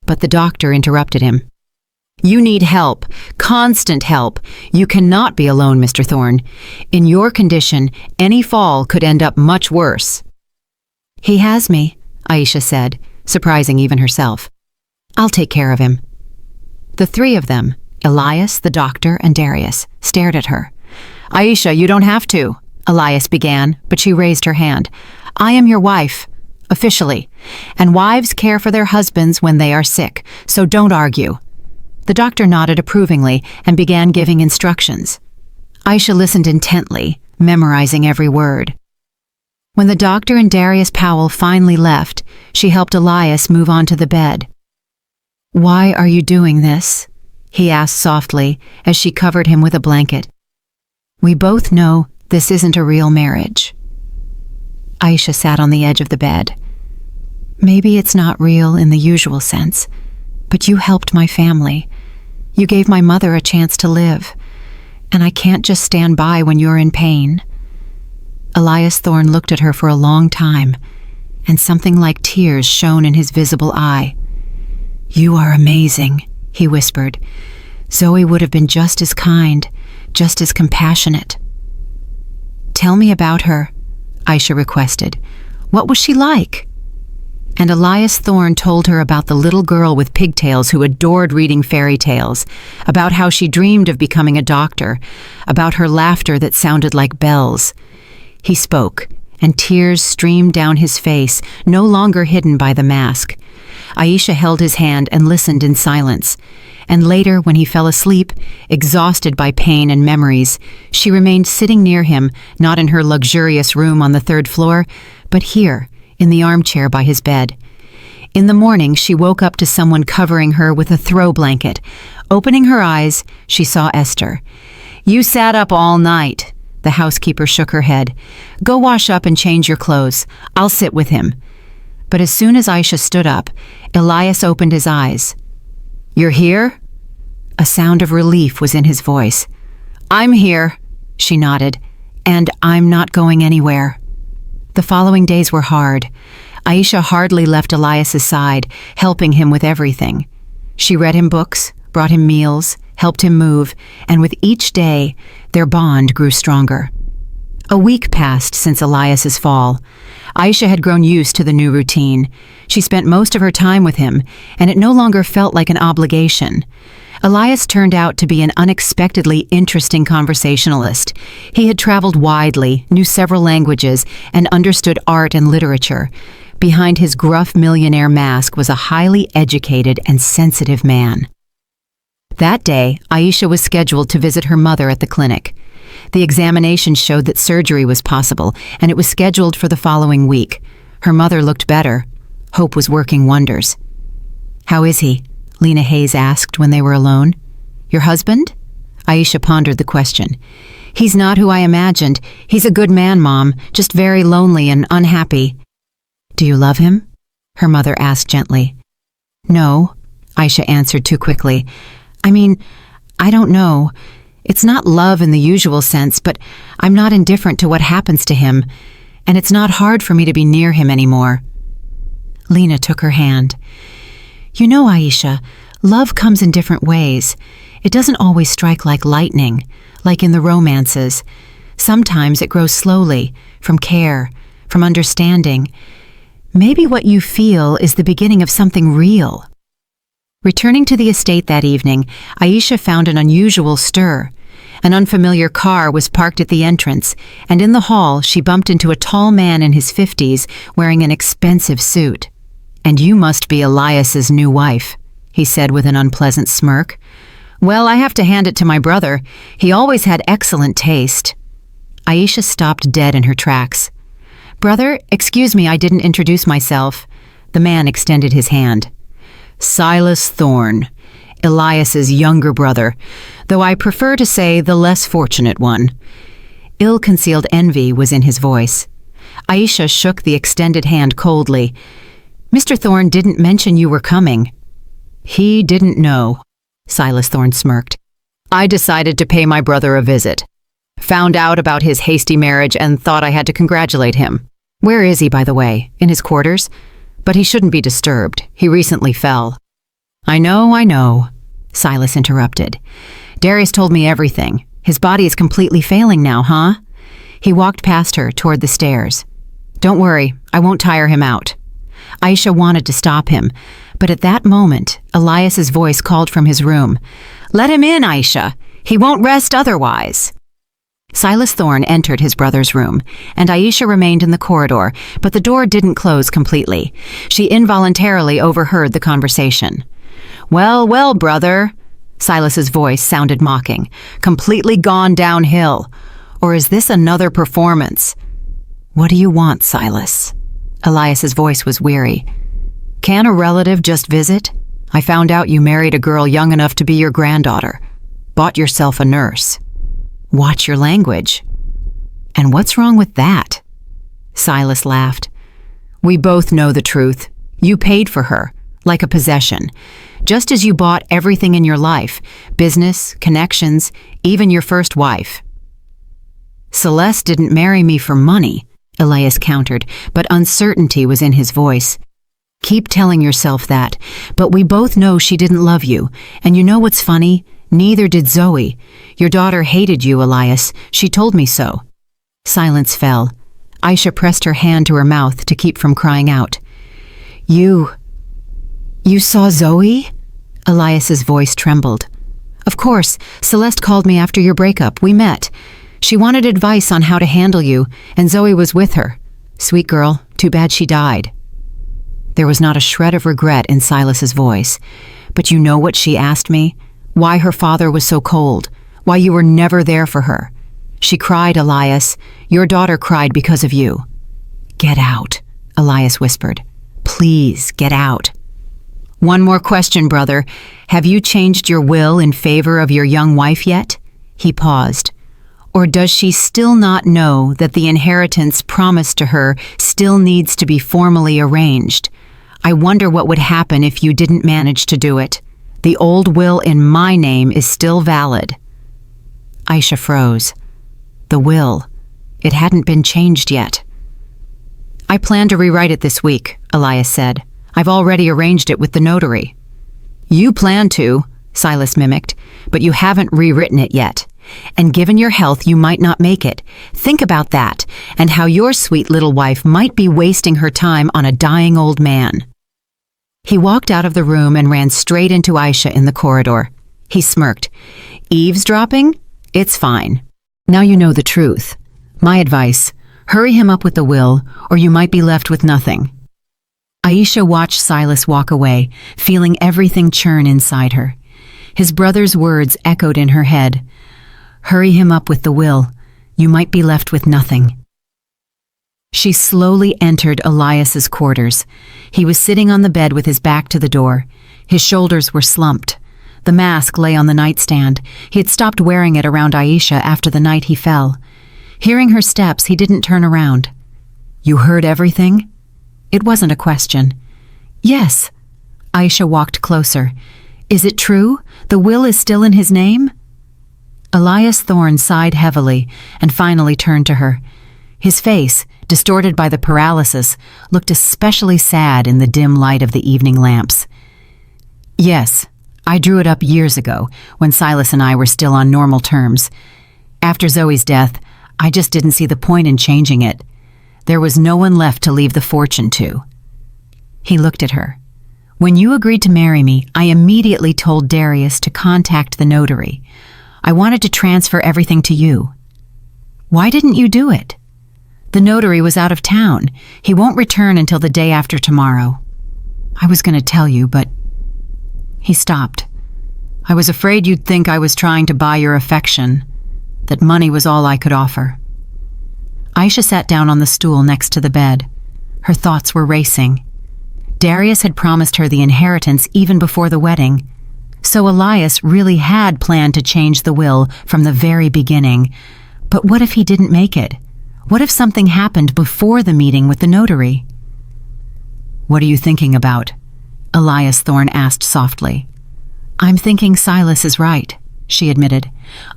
but the doctor interrupted him. "You need help, constant help. You cannot be alone, Mr. Thorne. In your condition, any fall could end up much worse." "He has me," Aisha said, surprising even herself. "I'll take care of him." The three of them, Elias, the doctor, and Darius, stared at her. "Aisha, you don't have to," Elias began, but she raised her hand. "I am your wife, officially, and wives care for their husbands when they are sick, so don't argue." The doctor nodded approvingly and began giving instructions. Aisha listened intently, memorizing every word. When the doctor and Darius Powell finally left, she helped Elias move onto the bed. "Why are you doing this?" he asked softly as she covered him with a blanket. "We both know this isn't a real marriage." Aisha sat on the edge of the bed. "Maybe it's not real in the usual sense, but you helped my family. You gave my mother a chance to live, and I can't just stand by when you're in pain." Elias Thorne looked at her for a long time, and something like tears shone in his visible eye. "You are amazing," he whispered. "Zoe would have been just as kind, just as compassionate." "Tell me about her," Aisha requested. "What was she like?" And Elias Thorne told her about the little girl with pigtails who adored reading fairy tales, about how she dreamed of becoming a doctor, about her laughter that sounded like bells. He spoke, and tears streamed down his face, no longer hidden by the mask. Aisha held his hand and listened in silence. And later, when he fell asleep, exhausted by pain and memories, she remained sitting near him, not in her luxurious room on the third floor, but here, in the armchair by his bed. In the morning, she woke up to someone covering her with a throw blanket. Opening her eyes, she saw Esther. "You sat up all night." The housekeeper shook her head. "Go wash up and change your clothes. I'll sit with him." But as soon as Aisha stood up, Elias opened his eyes. "You're here?" A sound of relief was in his voice. "I'm here," she nodded, "and I'm not going anywhere." The following days were hard. Aisha hardly left Elias's side, helping him with everything. She read him books, brought him meals, helped him move, and with each day, their bond grew stronger. A week passed since Elias's fall. Aisha had grown used to the new routine. She spent most of her time with him, and it no longer felt like an obligation. Elias turned out to be an unexpectedly interesting conversationalist. He had traveled widely, knew several languages, and understood art and literature. Behind his gruff millionaire mask was a highly educated and sensitive man. That day, Aisha was scheduled to visit her mother at the clinic. The examination showed that surgery was possible, and it was scheduled for the following week. Her mother looked better. Hope was working wonders. "How is he?" Lena Hayes asked when they were alone. "Your husband?" Aisha pondered the question. "He's not who I imagined. He's a good man, Mom, just very lonely and unhappy." "Do you love him?" her mother asked gently. "No," Aisha answered too quickly. I don't know. It's not love in the usual sense, but I'm not indifferent to what happens to him, and it's not hard for me to be near him anymore." Lena took her hand. "You know, Aisha, love comes in different ways. It doesn't always strike like lightning, like in the romances. Sometimes it grows slowly, from care, from understanding. Maybe what you feel is the beginning of something real." Returning to the estate that evening, Aisha found an unusual stir. An unfamiliar car was parked at the entrance, and in the hall she bumped into a tall man in his 50s wearing an expensive suit. "And you must be Elias's new wife," he said with an unpleasant smirk. "Well, I have to hand it to my brother. He always had excellent taste." Aisha stopped dead in her tracks. "Brother, excuse me, I didn't introduce myself." The man extended his hand. "Silas Thorne, Elias's younger brother, though I prefer to say the less fortunate one." Ill-concealed envy was in his voice. Aisha shook the extended hand coldly. "Mr. Thorne didn't mention you were coming." "He didn't know," Silas Thorne smirked. "I decided to pay my brother a visit. Found out about his hasty marriage and thought I had to congratulate him. Where is he, by the way? In his quarters? But he shouldn't be disturbed. He recently fell." I know, Silas interrupted. "Darius told me everything. His body is completely failing now, huh?" He walked past her toward the stairs. "Don't worry, I won't tire him out." Aisha wanted to stop him, but at that moment, Elias's voice called from his room. "Let him in, Aisha. He won't rest otherwise." Silas Thorne entered his brother's room, and Aisha remained in the corridor, but the door didn't close completely. She involuntarily overheard the conversation. "Well, well, brother," Silas's voice sounded mocking. "Completely gone downhill. Or is this another performance?" "What do you want, Silas?" Elias's voice was weary. "Can a relative just visit? I found out you married a girl young enough to be your granddaughter. Bought yourself a nurse." "Watch your language." "And what's wrong with that?" Silas laughed. "We both know the truth. You paid for her, like a possession. Just as you bought everything in your life, business, connections, even your first wife." "Celeste didn't marry me for money," Elias countered, but uncertainty was in his voice. "Keep telling yourself that, but we both know she didn't love you. And you know what's funny? Neither did Zoe. Your daughter hated you, Elias. She told me so." Silence fell. Aisha pressed her hand to her mouth to keep from crying out. You saw Zoe?" Elias's voice trembled. "Of course. Celeste called me after your breakup. We met. She wanted advice on how to handle you, and Zoe was with her. Sweet girl, too bad she died." There was not a shred of regret in Silas's voice. "But you know what she asked me? Why her father was so cold, why you were never there for her. She cried, Elias. Your daughter cried because of you." "Get out," Elias whispered. "Please, get out." "One more question, brother. Have you changed your will in favor of your young wife yet?" He paused. "Or does she still not know that the inheritance promised to her still needs to be formally arranged? I wonder what would happen if you didn't manage to do it. The old will in my name is still valid." Aisha froze. The will. It hadn't been changed yet. "I plan to rewrite it this week," Elias said. "I've already arranged it with the notary." "You plan to," Silas mimicked, "but you haven't rewritten it yet. And given your health, you might not make it. Think about that, and how your sweet little wife might be wasting her time on a dying old man." He walked out of the room and ran straight into Aisha in the corridor. He smirked. "Eavesdropping? It's fine. Now you know the truth. My advice, hurry him up with the will, or you might be left with nothing." Aisha watched Silas walk away, feeling everything churn inside her. His brother's words echoed in her head. "Hurry him up with the will. You might be left with nothing." She slowly entered Elias's quarters. He was sitting on the bed with his back to the door. His shoulders were slumped. The mask lay on the nightstand. He had stopped wearing it around Aisha after the night he fell. Hearing her steps, he didn't turn around. "You heard everything?" It wasn't a question. "Yes." Aisha walked closer. "Is it true? The will is still in his name?" Elias Thorne sighed heavily and finally turned to her. His face, distorted by the paralysis, looked especially sad in the dim light of the evening lamps. "Yes, I drew it up years ago, when Silas and I were still on normal terms. After Zoe's death, I just didn't see the point in changing it. There was no one left to leave the fortune to." He looked at her. "When you agreed to marry me, I immediately told Darius to contact the notary. I wanted to transfer everything to you. Why didn't you do it? The notary was out of town. He won't return until the day after tomorrow. I was going to tell you, but..." He stopped. "I was afraid you'd think I was trying to buy your affection, that money was all I could offer." Aisha sat down on the stool next to the bed. Her thoughts were racing. Darius had promised her the inheritance even before the wedding. So Elias really had planned to change the will from the very beginning. But what if he didn't make it? What if something happened before the meeting with the notary? "What are you thinking about?" Elias Thorne asked softly. "I'm thinking Silas is right," she admitted.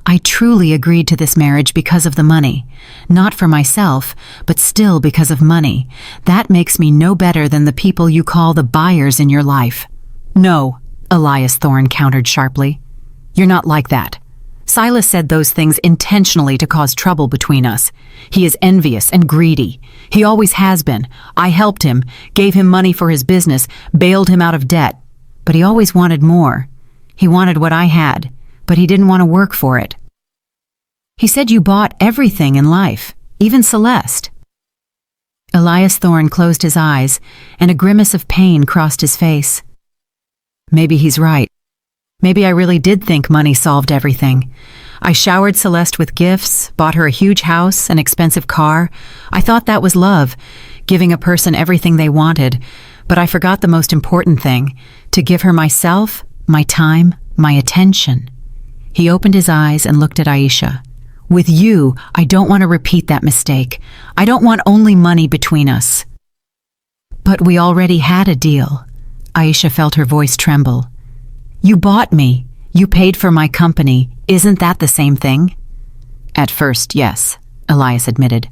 "I truly agreed to this marriage because of the money. Not for myself, but still because of money. That makes me no better than the people you call the buyers in your life." "No," Elias Thorne countered sharply. "You're not like that. Silas said those things intentionally to cause trouble between us. He is envious and greedy. He always has been. I helped him, gave him money for his business, bailed him out of debt. But he always wanted more. He wanted what I had, but he didn't want to work for it. He said you bought everything in life, even Celeste." Elias Thorne closed his eyes, and a grimace of pain crossed his face. "Maybe he's right. Maybe I really did think money solved everything. I showered Celeste with gifts, bought her a huge house, an expensive car. I thought that was love, giving a person everything they wanted. But I forgot the most important thing, to give her myself, my time, my attention." He opened his eyes and looked at Aisha. "With you, I don't want to repeat that mistake. I don't want only money between us." "But we already had a deal." Aisha felt her voice tremble. "You bought me. You paid for my company. Isn't that the same thing?" "At first, yes," Elias admitted.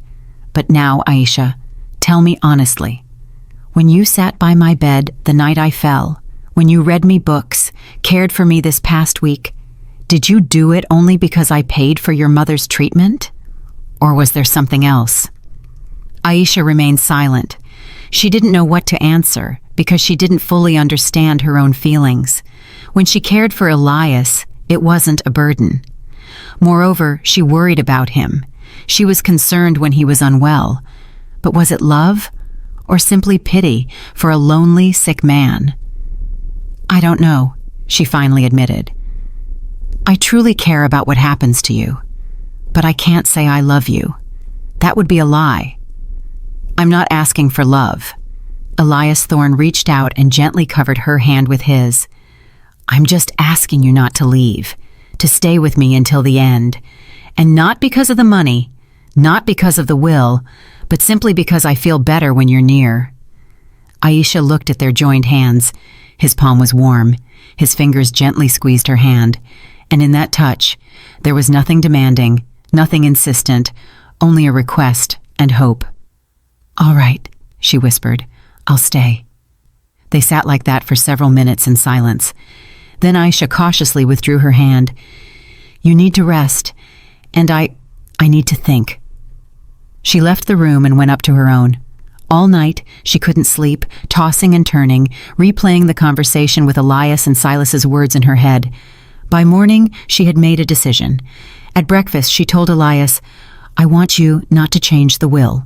"But now, Aisha, tell me honestly. When you sat by my bed the night I fell, when you read me books, cared for me this past week, did you do it only because I paid for your mother's treatment? Or was there something else?" Aisha remained silent. She didn't know what to answer because she didn't fully understand her own feelings. When she cared for Elias, it wasn't a burden. Moreover, she worried about him. She was concerned when he was unwell. But was it love or simply pity for a lonely, sick man? "I don't know," she finally admitted. "I truly care about what happens to you, but I can't say I love you. That would be a lie. I'm not asking for love." Elias Thorne reached out and gently covered her hand with his. "I'm just asking you not to leave, to stay with me until the end. And not because of the money, not because of the will, but simply because I feel better when you're near." Aisha looked at their joined hands. His palm was warm. His fingers gently squeezed her hand. And in that touch, there was nothing demanding, nothing insistent, only a request and hope. "All right," she whispered. "I'll stay." They sat like that for several minutes in silence. Then Aisha cautiously withdrew her hand. "You need to rest. and I need to think." She left the room and went up to her own. All night, she couldn't sleep, tossing and turning, replaying the conversation with Elias and Silas's words in her head. By morning, she had made a decision. At breakfast, she told Elias, "I want you not to change the will."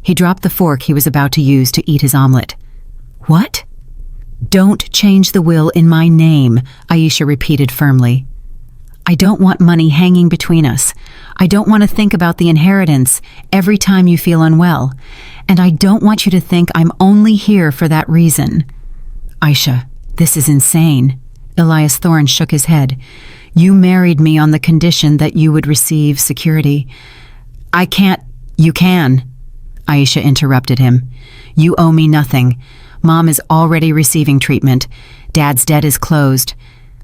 He dropped the fork he was about to use to eat his omelet. "What?" "Don't change the will in my name," Aisha repeated firmly. "I don't want money hanging between us. I don't want to think about the inheritance every time you feel unwell. And I don't want you to think I'm only here for that reason." "Aisha, this is insane." Elias Thorne shook his head. "You married me on the condition that you would receive security." "I can't." "You can," Aisha interrupted him. "You owe me nothing. Mom is already receiving treatment. Dad's debt is closed.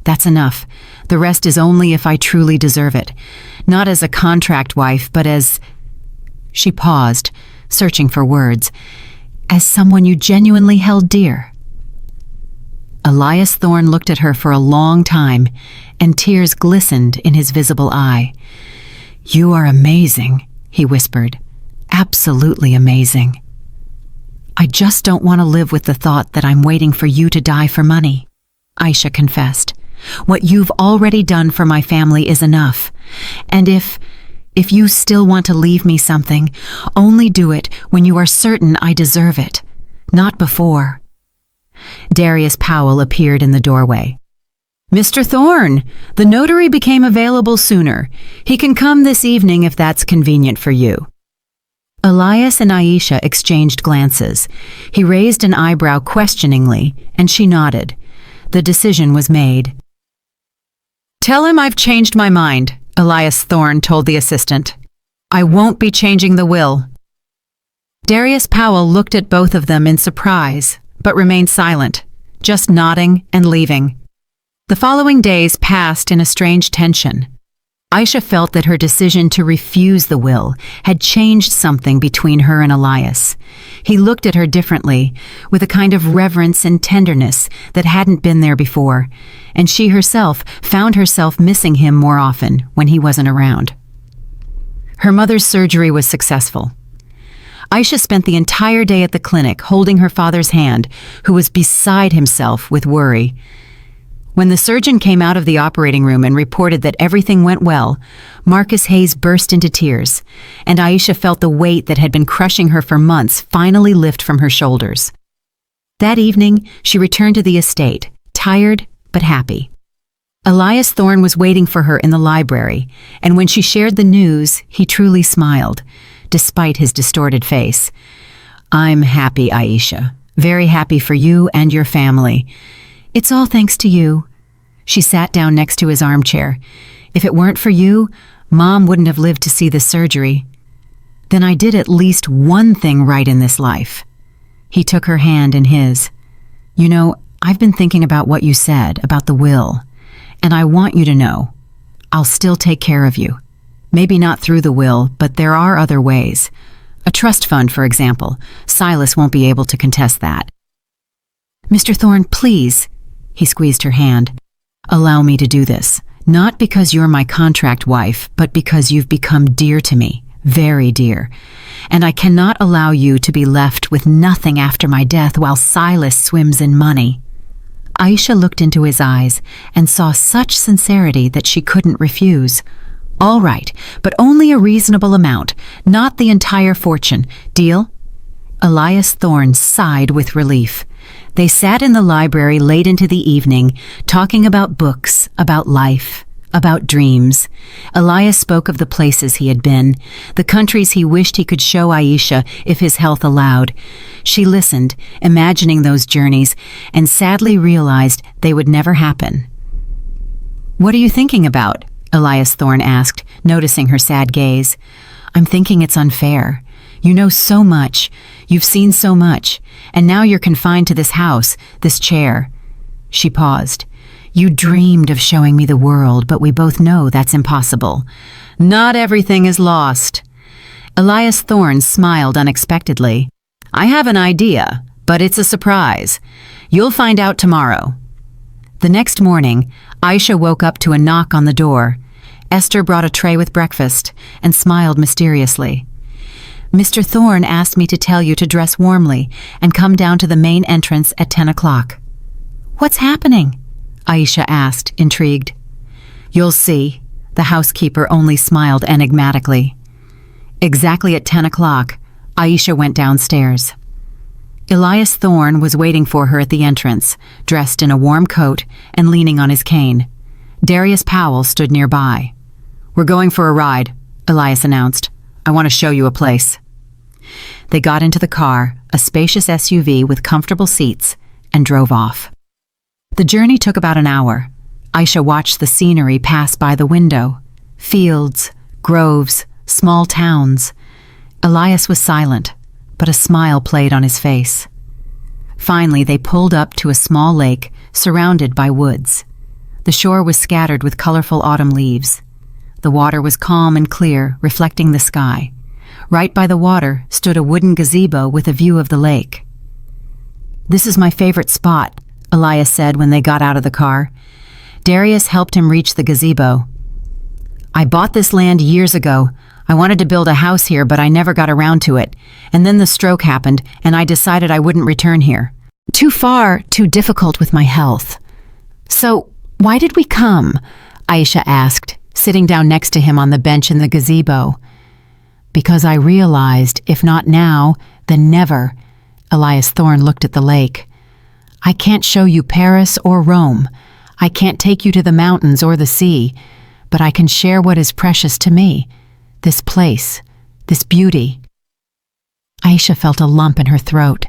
That's enough. The rest is only if I truly deserve it. Not as a contract wife, but as—" She paused, searching for words. "As someone you genuinely held dear." Elias Thorne looked at her for a long time, and tears glistened in his visible eye. "You are amazing," he whispered. "Absolutely amazing. I just don't want to live with the thought that I'm waiting for you to die for money," Aisha confessed. "What you've already done for my family is enough. And if you still want to leave me something, only do it when you are certain I deserve it, not before." Darius Powell appeared in the doorway. "Mr. Thorne, the notary became available sooner. He can come this evening if that's convenient for you." Elias and Aisha exchanged glances. He raised an eyebrow questioningly, and she nodded. The decision was made. "Tell him I've changed my mind," Elias Thorne told the assistant. "I won't be changing the will." Darius Powell looked at both of them in surprise, but remained silent, just nodding and leaving. The following days passed in a strange tension. Aisha felt that her decision to refuse the will had changed something between her and Elias. He looked at her differently, with a kind of reverence and tenderness that hadn't been there before, and she herself found herself missing him more often when he wasn't around. Her mother's surgery was successful. Aisha spent the entire day at the clinic holding her father's hand, who was beside himself with worry. When the surgeon came out of the operating room and reported that everything went well, Marcus Hayes burst into tears, and Aisha felt the weight that had been crushing her for months finally lift from her shoulders. That evening, she returned to the estate, tired but happy. Elias Thorne was waiting for her in the library, and when she shared the news, he truly smiled, despite his distorted face. "I'm happy, Aisha. Very happy for you and your family. It's all thanks to you." She sat down next to his armchair. "If it weren't for you, Mom wouldn't have lived to see the surgery." "Then I did at least one thing right in this life." He took her hand in his. "You know, I've been thinking about what you said about the will, and I want you to know, I'll still take care of you. Maybe not through the will, but there are other ways. A trust fund, for example. Silas won't be able to contest that." "Mr. Thorne, please." He squeezed her hand. "Allow me to do this, not because you're my contract wife, but because you've become dear to me, very dear. And I cannot allow you to be left with nothing after my death while Silas swims in money." Aisha looked into his eyes and saw such sincerity that she couldn't refuse. "All right, but only a reasonable amount, not the entire fortune. Deal?" Elias Thorne sighed with relief. They sat in the library late into the evening, talking about books, about life, about dreams. Elias spoke of the places he had been, the countries he wished he could show Aisha if his health allowed. She listened, imagining those journeys, and sadly realized they would never happen. "What are you thinking about?" Elias Thorne asked, noticing her sad gaze. "I'm thinking it's unfair. You know so much. You've seen so much. And now you're confined to this house, this chair." She paused. "You dreamed of showing me the world, but we both know that's impossible. Not everything is lost." Elias Thorne smiled unexpectedly. "I have an idea, but it's a surprise. You'll find out tomorrow." The next morning, Aisha woke up to a knock on the door. Esther brought a tray with breakfast and smiled mysteriously. "Mr. Thorne asked me to tell you to dress warmly and come down to the main entrance at 10 o'clock. "What's happening?" Aisha asked, intrigued. "You'll see." The housekeeper only smiled enigmatically. Exactly at 10 o'clock, Aisha went downstairs. Elias Thorne was waiting for her at the entrance, dressed in a warm coat and leaning on his cane. Darius Powell stood nearby. "We're going for a ride," Elias announced. "I want to show you a place." They got into the car, a spacious SUV with comfortable seats, and drove off. The journey took about an hour. Aisha watched the scenery pass by the window. Fields, groves, small towns. Elias was silent, but a smile played on his face. Finally, they pulled up to a small lake surrounded by woods. The shore was scattered with colorful autumn leaves. The water was calm and clear, reflecting the sky. Right by the water stood a wooden gazebo with a view of the lake. "This is my favorite spot," Elias said when they got out of the car. Darius helped him reach the gazebo. "I bought this land years ago. I wanted to build a house here, but I never got around to it. And then the stroke happened, and I decided I wouldn't return here. Too far, too difficult with my health." "So, why did we come?" Aisha asked, sitting down next to him on the bench in the gazebo. "Because I realized, if not now, then never." Elias Thorne looked at the lake. "I can't show you Paris or Rome. I can't take you to the mountains or the sea, but I can share what is precious to me. This place, this beauty." Aisha felt a lump in her throat.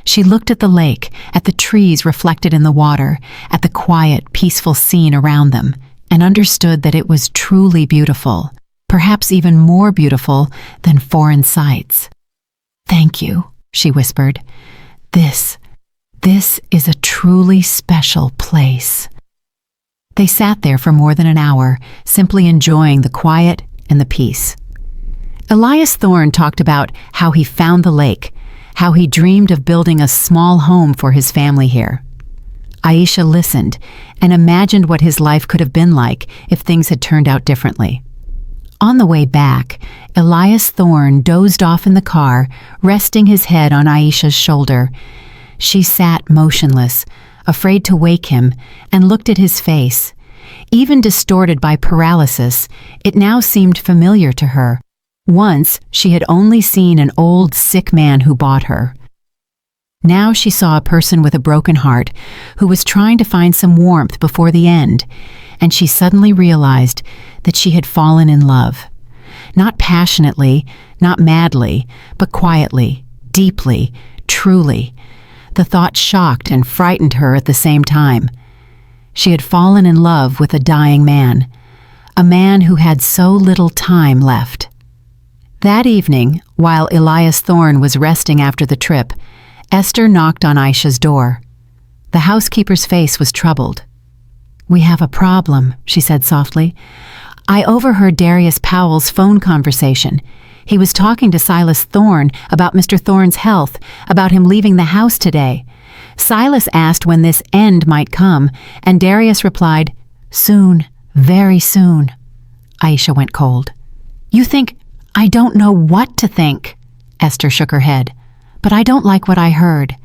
She looked at the lake, at the trees reflected in the water, at the quiet, peaceful scene around them, and understood that it was truly beautiful, perhaps even more beautiful than foreign sights. "Thank you," she whispered. This is a truly special place." They sat there for more than an hour, simply enjoying the quiet and the peace. Elias Thorne talked about how he found the lake, how he dreamed of building a small home for his family here. Aisha listened and imagined what his life could have been like if things had turned out differently. On the way back, Elias Thorne dozed off in the car, resting his head on Aisha's shoulder. She sat motionless, afraid to wake him, and looked at his face. Even distorted by paralysis, it now seemed familiar to her. Once, she had only seen an old, sick man who bought her. Now she saw a person with a broken heart who was trying to find some warmth before the end, and she suddenly realized that she had fallen in love. Not passionately, not madly, but quietly, deeply, truly. The thought shocked and frightened her at the same time. She had fallen in love with a dying man, a man who had so little time left. That evening, while Elias Thorne was resting after the trip, Esther knocked on Aisha's door. The housekeeper's face was troubled. "We have a problem," she said softly. "I overheard Darius Powell's phone conversation. He was talking to Silas Thorne about Mr. Thorne's health, about him leaving the house today. Silas asked when this end might come, and Darius replied, 'Soon, very soon.'" Aisha went cold. "You think I don't know what to think?" Esther shook her head. "But I don't like what I heard.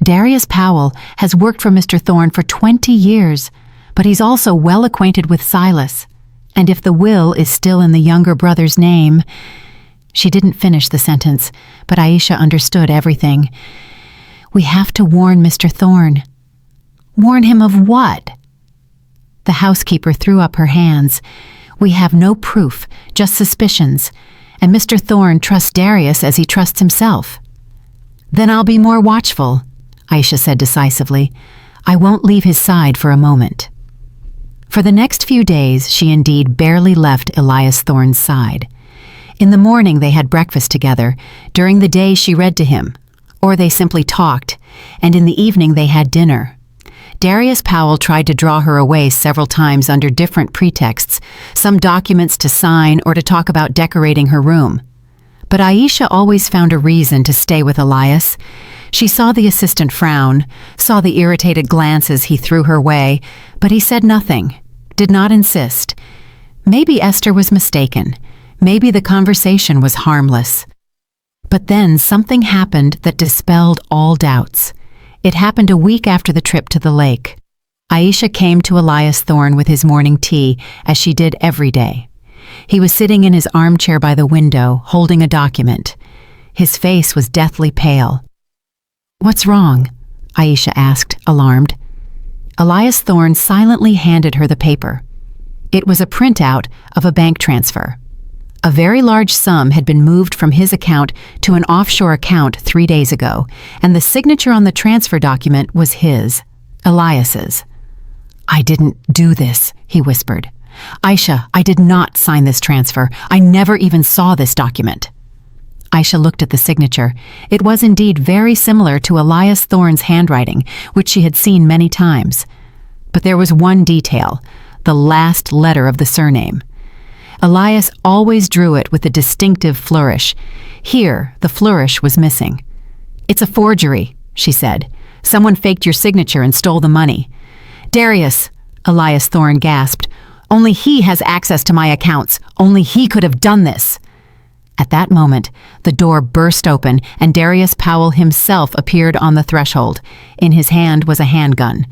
Darius Powell has worked for Mr. Thorne for 20 years, but he's also well acquainted with Silas. And if the will is still in the younger brother's name—" She didn't finish the sentence, but Aisha understood everything. "We have to warn Mr. Thorne." "Warn him of what?" The housekeeper threw up her hands. "We have no proof, just suspicions, and Mr. Thorne trusts Darius as he trusts himself." "Then I'll be more watchful," Aisha said decisively. "I won't leave his side for a moment." For the next few days, she indeed barely left Elias Thorne's side. In the morning they had breakfast together. During the day she read to him, or they simply talked, and in the evening they had dinner. Darius Powell tried to draw her away several times under different pretexts, some documents to sign or to talk about decorating her room. But Aisha always found a reason to stay with Elias. She saw the assistant frown, saw the irritated glances he threw her way, but he said nothing, did not insist. Maybe Esther was mistaken. Maybe the conversation was harmless. But then something happened that dispelled all doubts. It happened a week after the trip to the lake. Aisha came to Elias Thorne with his morning tea, as she did every day. He was sitting in his armchair by the window, holding a document. His face was deathly pale. "What's wrong?" Aisha asked, alarmed. Elias Thorne silently handed her the paper. It was a printout of a bank transfer. A very large sum had been moved from his account to an offshore account 3 days ago, and the signature on the transfer document was his, Elias's. "I didn't do this," he whispered. "Aisha, I did not sign this transfer. I never even saw this document." Aisha looked at the signature. It was indeed very similar to Elias Thorne's handwriting, which she had seen many times. But there was one detail, the last letter of the surname. Elias always drew it with a distinctive flourish. Here, the flourish was missing. "It's a forgery," she said. "Someone faked your signature and stole the money." "Darius," Elias Thorne gasped. "Only he has access to my accounts. Only he could have done this." At that moment, the door burst open and Darius Powell himself appeared on the threshold. In his hand was a handgun.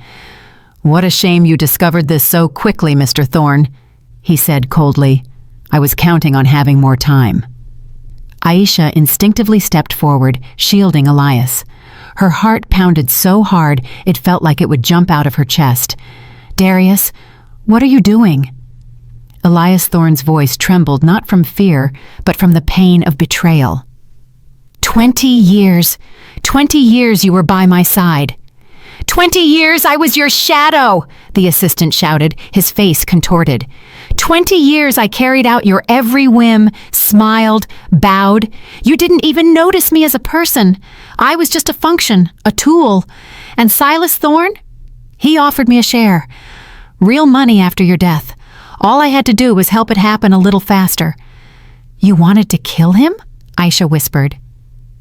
"What a shame you discovered this so quickly, Mr. Thorne," he said coldly. "I was counting on having more time." Aisha instinctively stepped forward, shielding Elias. Her heart pounded so hard it felt like it would jump out of her chest. "Darius, what are you doing?" Elias Thorne's voice trembled not from fear, but from the pain of betrayal. 20 years you were by my side." 20 years I was your shadow," the assistant shouted, his face contorted. 20 years I carried out your every whim, smiled, bowed. You didn't even notice me as a person. I was just a function, a tool. And Silas Thorne? He offered me a share. Real money after your death. All I had to do was help it happen a little faster." "You wanted to kill him?" Aisha whispered.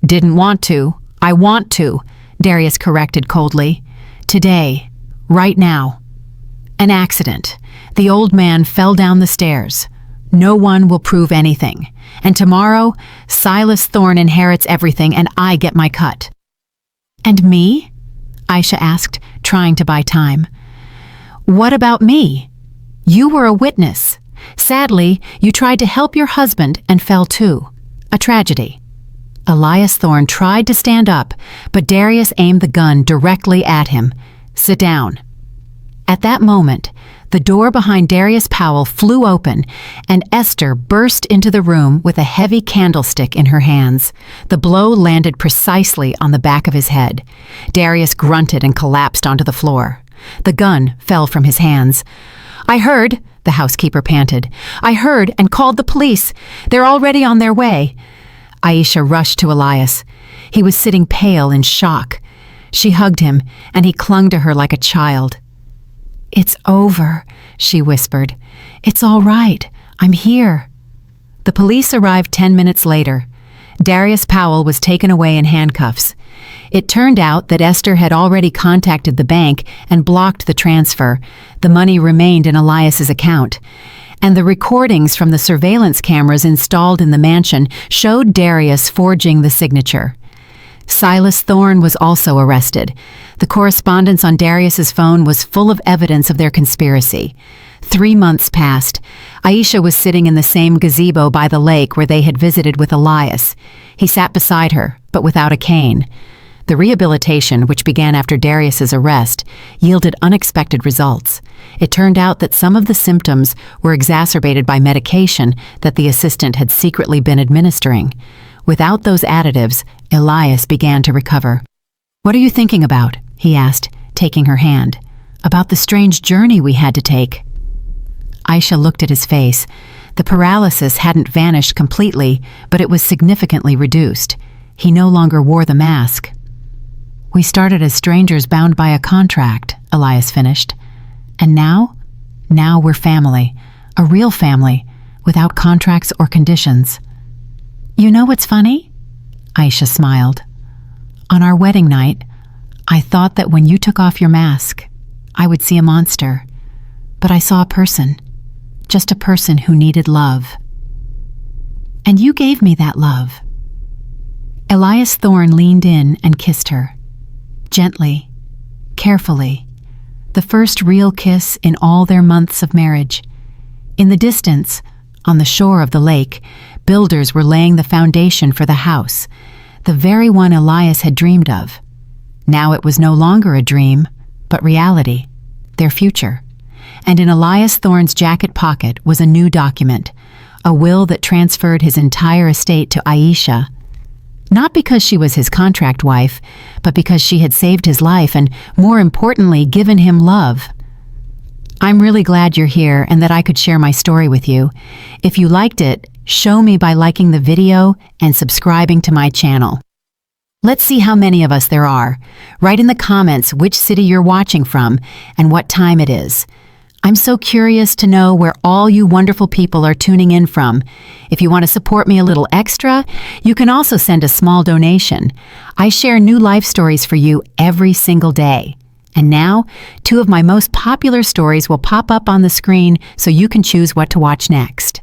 "Didn't want to. I want to," Darius corrected coldly. "Today. Right now." "An accident. The old man fell down the stairs. No one will prove anything. And tomorrow, Silas Thorne inherits everything and I get my cut." "And me?" Aisha asked, trying to buy time. "What about me? You were a witness. Sadly, you tried to help your husband and fell too. A tragedy." Elias Thorne tried to stand up, but Darius aimed the gun directly at him. "Sit down." At that moment, the door behind Darius Powell flew open, and Esther burst into the room with a heavy candlestick in her hands. The blow landed precisely on the back of his head. Darius grunted and collapsed onto the floor. The gun fell from his hands. "I heard," the housekeeper panted. "I heard and called the police. They're already on their way." Aisha rushed to Elias. He was sitting pale in shock. She hugged him, and he clung to her like a child. "It's over," she whispered. "It's all right. I'm here." The police arrived 10 minutes later. Darius Powell was taken away in handcuffs. It turned out that Esther had already contacted the bank and blocked the transfer. The money remained in Elias's account. And the recordings from the surveillance cameras installed in the mansion showed Darius forging the signature. Silas Thorne was also arrested. The correspondence on Darius's phone was full of evidence of their conspiracy. 3 months passed. Aisha was sitting in the same gazebo by the lake where they had visited with Elias. He sat beside her, but without a cane. The rehabilitation, which began after Darius's arrest, yielded unexpected results. It turned out that some of the symptoms were exacerbated by medication that the assistant had secretly been administering. Without those additives, Elias began to recover. "What are you thinking about?" he asked, taking her hand. "About the strange journey we had to take." Aisha looked at his face. The paralysis hadn't vanished completely, but it was significantly reduced. He no longer wore the mask. "We started as strangers bound by a contract," Elias finished. "And now? Now we're family, a real family, without contracts or conditions." "You know what's funny?" Aisha smiled. "On our wedding night, I thought that when you took off your mask, I would see a monster. But I saw a person. just a person who needed love. And you gave me that love. Elias Thorne leaned in and kissed her. Gently, carefully, the first real kiss in all their months of marriage. In the distance, on the shore of the lake, builders were laying the foundation for the house, the very one Elias had dreamed of. Now it was no longer a dream, but reality, their future. And in Elias Thorne's jacket pocket was a new document, a will that transferred his entire estate to Aisha. Not because she was his contract wife, but because she had saved his life and, more importantly, given him love. I'm really glad you're here and that I could share my story with you. If you liked it, show me by liking the video and subscribing to my channel. Let's see how many of us there are. Write in the comments which city you're watching from and what time it is. I'm so curious to know where all you wonderful people are tuning in from. If you want to support me a little extra, you can also send a small donation. I share new life stories for you every single day. And now, 2 of my most popular stories will pop up on the screen so you can choose what to watch next.